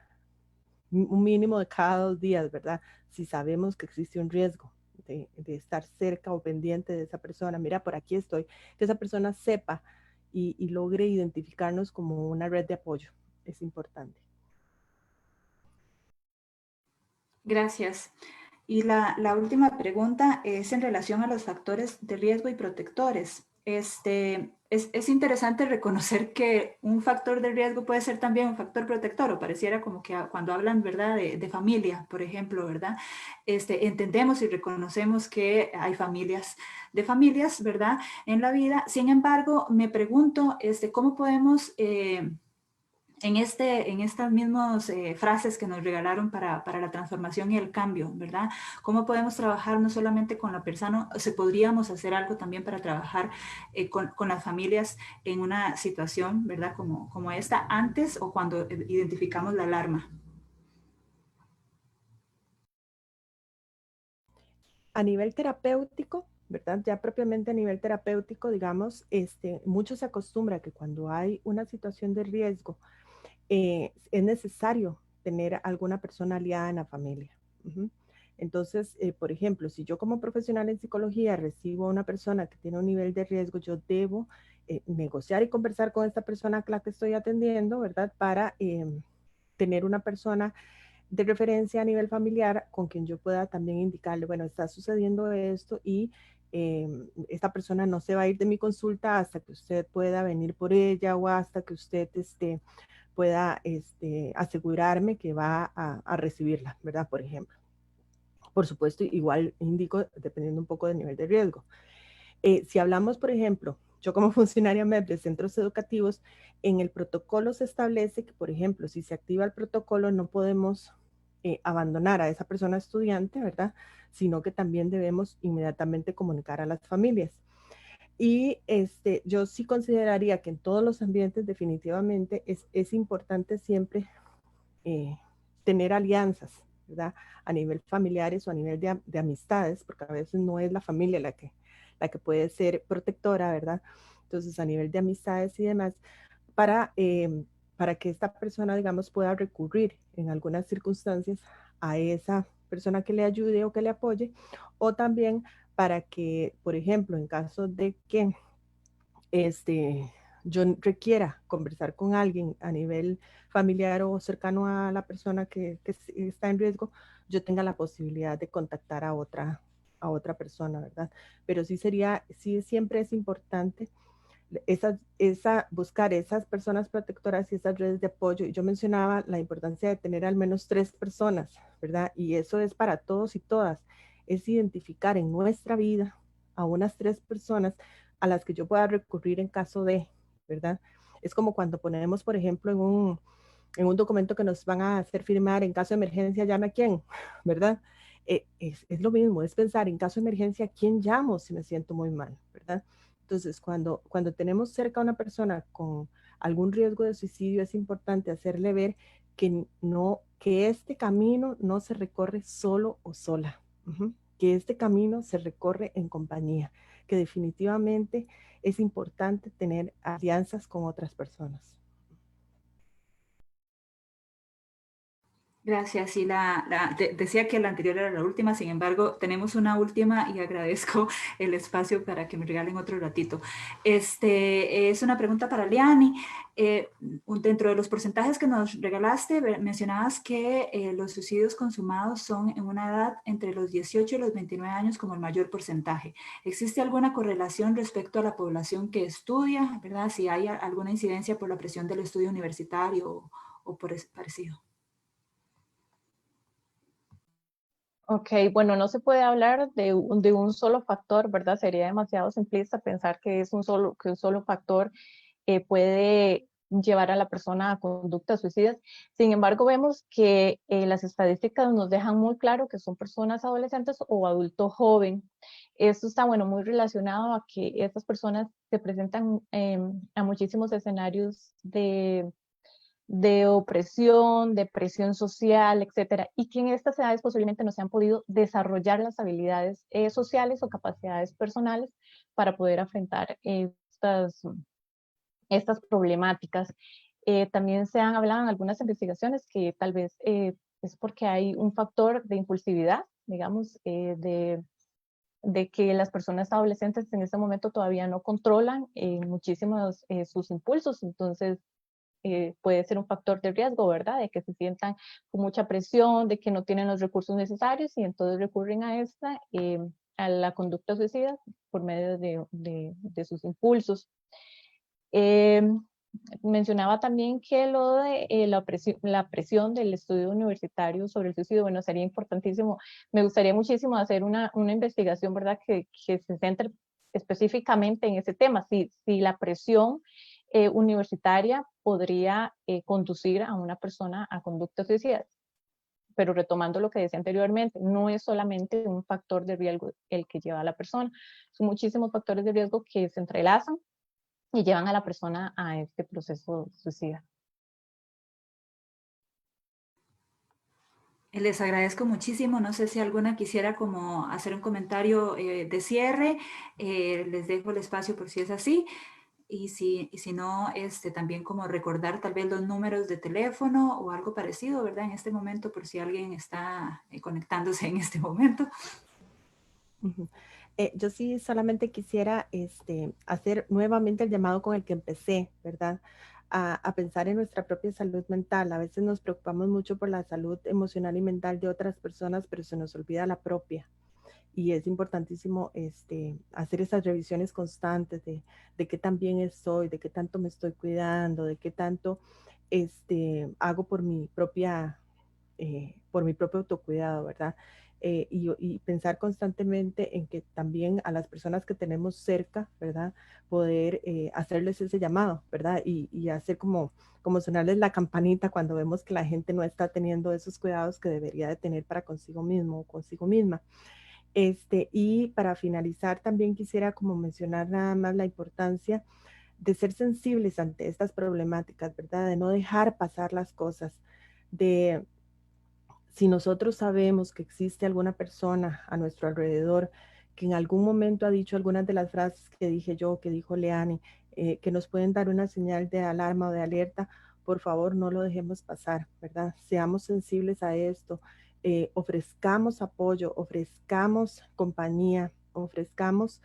un mínimo de cada 2 días, ¿verdad? Si sabemos que existe un riesgo de estar cerca o pendiente de esa persona, mira, por aquí estoy, que esa persona sepa y logre identificarnos como una red de apoyo. Es importante. Gracias. Y la última pregunta es en relación a los factores de riesgo y protectores. Es interesante reconocer que un factor de riesgo puede ser también un factor protector, o pareciera como que cuando hablan, ¿verdad?, de familia, por ejemplo, ¿verdad? Entendemos y reconocemos que hay familias, ¿verdad?, en la vida. Sin embargo, me pregunto, ¿cómo podemos en estas mismas frases que nos regalaron para la transformación y el cambio, ¿verdad? ¿Cómo podemos trabajar no solamente con la persona, se podríamos hacer algo también para trabajar con las familias en una situación, ¿verdad? Como esta, antes o cuando identificamos la alarma? A nivel terapéutico, ¿verdad? Ya propiamente a nivel terapéutico, digamos, mucho se acostumbra que cuando hay una situación de riesgo, es necesario tener alguna persona aliada en la familia. Uh-huh. Entonces, por ejemplo, si yo como profesional en psicología recibo a una persona que tiene un nivel de riesgo, yo debo negociar y conversar con esta persona a la que estoy atendiendo, ¿verdad? Para tener una persona de referencia a nivel familiar con quien yo pueda también indicarle, bueno, está sucediendo esto y esta persona no se va a ir de mi consulta hasta que usted pueda venir por ella o hasta que usted pueda asegurarme que va a recibirla, ¿verdad? Por ejemplo. Por supuesto, igual indico dependiendo un poco del nivel de riesgo. Si hablamos, por ejemplo, yo como funcionaria MEP de centros educativos, en el protocolo se establece que, por ejemplo, si se activa el protocolo, no podemos abandonar a esa persona estudiante, ¿verdad? Sino que también debemos inmediatamente comunicar a las familias. Y yo sí consideraría que en todos los ambientes definitivamente es importante siempre tener alianzas, ¿verdad? A nivel familiares o a nivel de amistades, porque a veces no es la familia la que puede ser protectora, ¿verdad? Entonces, a nivel de amistades y demás, para que esta persona, digamos, pueda recurrir en algunas circunstancias a esa persona que le ayude o que le apoye, o también para que, por ejemplo, en caso de que yo requiera conversar con alguien a nivel familiar o cercano a la persona que está en riesgo, yo tenga la posibilidad de contactar a otra persona, ¿verdad? Pero sí siempre es importante buscar esas personas protectoras y esas redes de apoyo. Yo mencionaba la importancia de tener al menos 3 personas, ¿verdad? Y eso es para todos y todas. Es identificar en nuestra vida a unas 3 personas a las que yo pueda recurrir en caso de, ¿verdad? Es como cuando ponemos, por ejemplo, en un documento que nos van a hacer firmar en caso de emergencia, llame a quién, ¿verdad? Es lo mismo, es pensar en caso de emergencia, ¿quién llamo si me siento muy mal, ¿verdad? Entonces, cuando tenemos cerca a una persona con algún riesgo de suicidio, es importante hacerle ver que este camino no se recorre solo o sola, que este camino se recorre en compañía, que definitivamente es importante tener alianzas con otras personas. Gracias. Y decía que la anterior era la última, sin embargo, tenemos una última y agradezco el espacio para que me regalen otro ratito. Es una pregunta para Liani. Dentro de los porcentajes que nos regalaste, mencionabas que los suicidios consumados son en una edad entre los 18 y los 29 años como el mayor porcentaje. ¿Existe alguna correlación respecto a la población que estudia, verdad? Si hay alguna incidencia por la presión del estudio universitario o por parecido. Ok, bueno, no se puede hablar de un solo factor, ¿verdad? Sería demasiado simplista pensar que que un solo factor puede llevar a la persona a conductas suicidas. Sin embargo, vemos que las estadísticas nos dejan muy claro que son personas adolescentes o adulto joven. Esto está, bueno, muy relacionado a que estas personas se presentan a muchísimos escenarios de opresión, de presión social, etcétera, y que en estas edades posiblemente no se han podido desarrollar las habilidades sociales o capacidades personales para poder afrontar estas problemáticas. También se han hablado en algunas investigaciones que tal vez es porque hay un factor de impulsividad, digamos, de que las personas adolescentes en este momento todavía no controlan muchísimos sus impulsos, entonces puede ser un factor de riesgo, ¿verdad? De que se sientan con mucha presión, de que no tienen los recursos necesarios y entonces recurren a la conducta suicida por medio de sus impulsos. Eh, Mencionaba también que lo de la presión del estudio universitario sobre el suicidio, bueno, sería importantísimo. Me gustaría muchísimo hacer una investigación, ¿verdad?, que se centre específicamente en ese tema, si la presión universitaria podría conducir a una persona a conductas suicidas. Pero retomando lo que decía anteriormente, no es solamente un factor de riesgo el que lleva a la persona, son muchísimos factores de riesgo que se entrelazan y llevan a la persona a este proceso suicida. Les agradezco muchísimo. No sé si alguna quisiera como hacer un comentario de cierre. Les dejo el espacio por si es así. Y si no, también como recordar tal vez los números de teléfono o algo parecido, ¿verdad? En este momento, por si alguien está conectándose en este momento. Yo sí solamente quisiera hacer nuevamente el llamado con el que empecé, ¿verdad? A pensar en nuestra propia salud mental. A veces nos preocupamos mucho por la salud emocional y mental de otras personas, pero se nos olvida la propia. Y es importantísimo hacer esas revisiones constantes de qué tan bien estoy, de qué tanto me estoy cuidando, de qué tanto hago por mi propio autocuidado, ¿verdad? Y pensar constantemente en que también a las personas que tenemos cerca, ¿verdad? Poder hacerles ese llamado, ¿verdad? Y hacer como sonarles la campanita cuando vemos que la gente no está teniendo esos cuidados que debería de tener para consigo mismo o consigo misma. Y para finalizar, también quisiera como mencionar nada más la importancia de ser sensibles ante estas problemáticas, ¿verdad? De no dejar pasar las cosas, de si nosotros sabemos que existe alguna persona a nuestro alrededor que en algún momento ha dicho algunas de las frases que dije yo, que dijo Leani, que nos pueden dar una señal de alarma o de alerta, por favor no lo dejemos pasar, ¿verdad? Seamos sensibles a esto, ofrezcamos apoyo, ofrezcamos compañía, ofrezcamos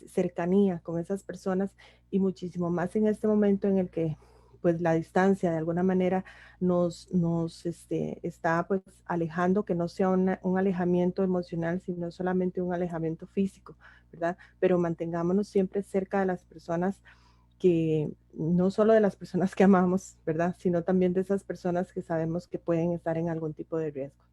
cercanía con esas personas y muchísimo más en este momento en el que pues la distancia de alguna manera nos está pues alejando, que no sea un alejamiento emocional, sino solamente un alejamiento físico, ¿verdad? Pero mantengámonos siempre cerca de las personas que, no solo de las personas que amamos, ¿verdad? Sino también de esas personas que sabemos que pueden estar en algún tipo de riesgo.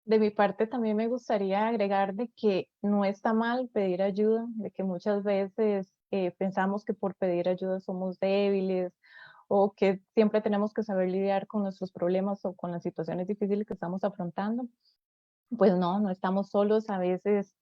De mi parte también me gustaría agregar de que no está mal pedir ayuda, de que muchas veces pensamos que por pedir ayuda somos débiles o que siempre tenemos que saber lidiar con nuestros problemas o con las situaciones difíciles que estamos afrontando. pues no estamos solos. A veces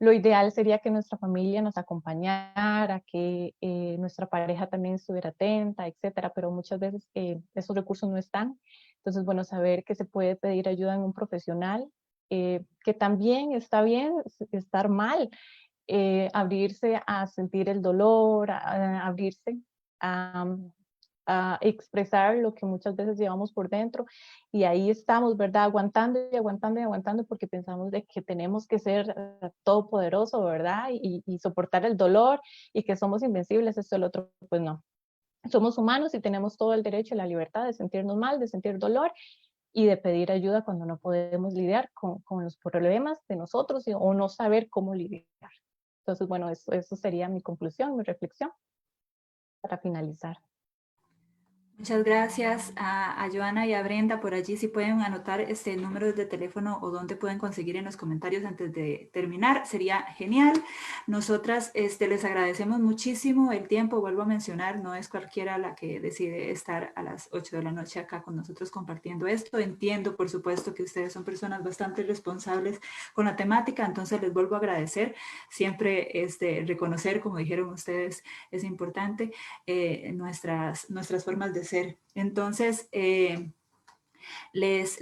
lo ideal sería que nuestra familia nos acompañara, que nuestra pareja también estuviera atenta, etcétera, pero muchas veces esos recursos no están. Entonces, bueno, saber que se puede pedir ayuda en un profesional, que también está bien estar mal, abrirse a sentir el dolor, abrirse a expresar lo que muchas veces llevamos por dentro, y ahí estamos, ¿verdad? Aguantando y aguantando y aguantando porque pensamos de que tenemos que ser todopoderoso, ¿verdad? Y soportar el dolor y que somos invencibles, esto y el otro, pues no. Somos humanos y tenemos todo el derecho y la libertad de sentirnos mal, de sentir dolor y de pedir ayuda cuando no podemos lidiar con los problemas de nosotros o no saber cómo lidiar. Entonces, bueno, eso sería mi conclusión, mi reflexión para finalizar. Muchas gracias a Joana y a Brenda por allí. Si pueden anotar números de teléfono o dónde pueden conseguir en los comentarios antes de terminar, sería genial. Nosotras les agradecemos muchísimo el tiempo. Vuelvo a mencionar, no es cualquiera la que decide estar a las 8 de la noche acá con nosotros compartiendo esto. Entiendo, por supuesto, que ustedes son personas bastante responsables con la temática, entonces les vuelvo a agradecer. Siempre reconocer, como dijeron ustedes, es importante nuestras formas de ser. Entonces, les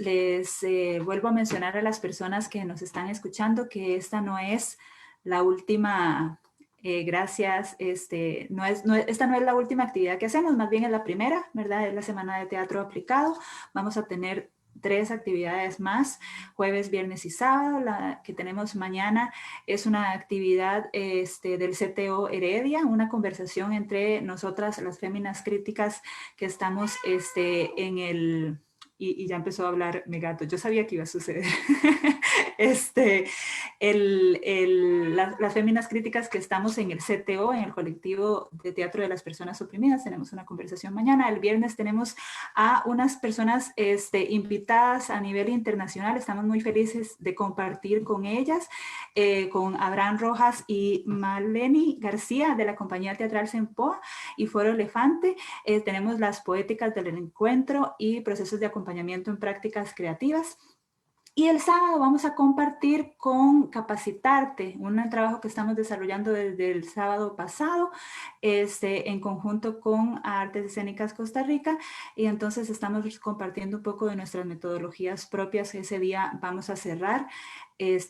vuelvo a mencionar a las personas que nos están escuchando que esta no es la última, gracias, esta no es la última actividad que hacemos, más bien es la primera, ¿verdad? Es la Semana de Teatro Aplicado. Vamos a tener 3 actividades más, jueves, viernes y sábado. La que tenemos mañana es una actividad del CTO Heredia, una conversación entre nosotras, las féminas críticas, que estamos en el... Y ya empezó a hablar mi gato. Yo sabía que iba a suceder. Las féminas críticas que estamos en el CTO, en el colectivo de teatro de las personas oprimidas, tenemos una conversación mañana. El viernes tenemos a unas personas invitadas a nivel internacional. Estamos muy felices de compartir con ellas, con Abraham Rojas y Maleni García de la compañía teatral Sempoa y Foro Elefante. Tenemos las poéticas del encuentro y procesos de acompañamiento en prácticas creativas. Y el sábado vamos a compartir con Capacitarte, un trabajo que estamos desarrollando desde el sábado pasado, en conjunto con Artes Escénicas Costa Rica, y entonces estamos compartiendo un poco de nuestras metodologías propias. Ese día vamos a cerrar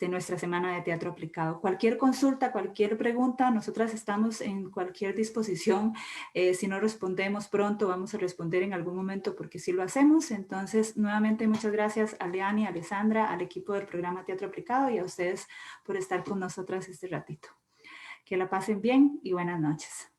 nuestra semana de teatro aplicado. Cualquier consulta, cualquier pregunta, nosotras estamos en cualquier disposición. Si no respondemos pronto, vamos a responder en algún momento porque sí lo hacemos. Entonces, nuevamente, muchas gracias a Leani, a Alessandra, al equipo del programa Teatro Aplicado y a ustedes por estar con nosotras este ratito. Que la pasen bien y buenas noches.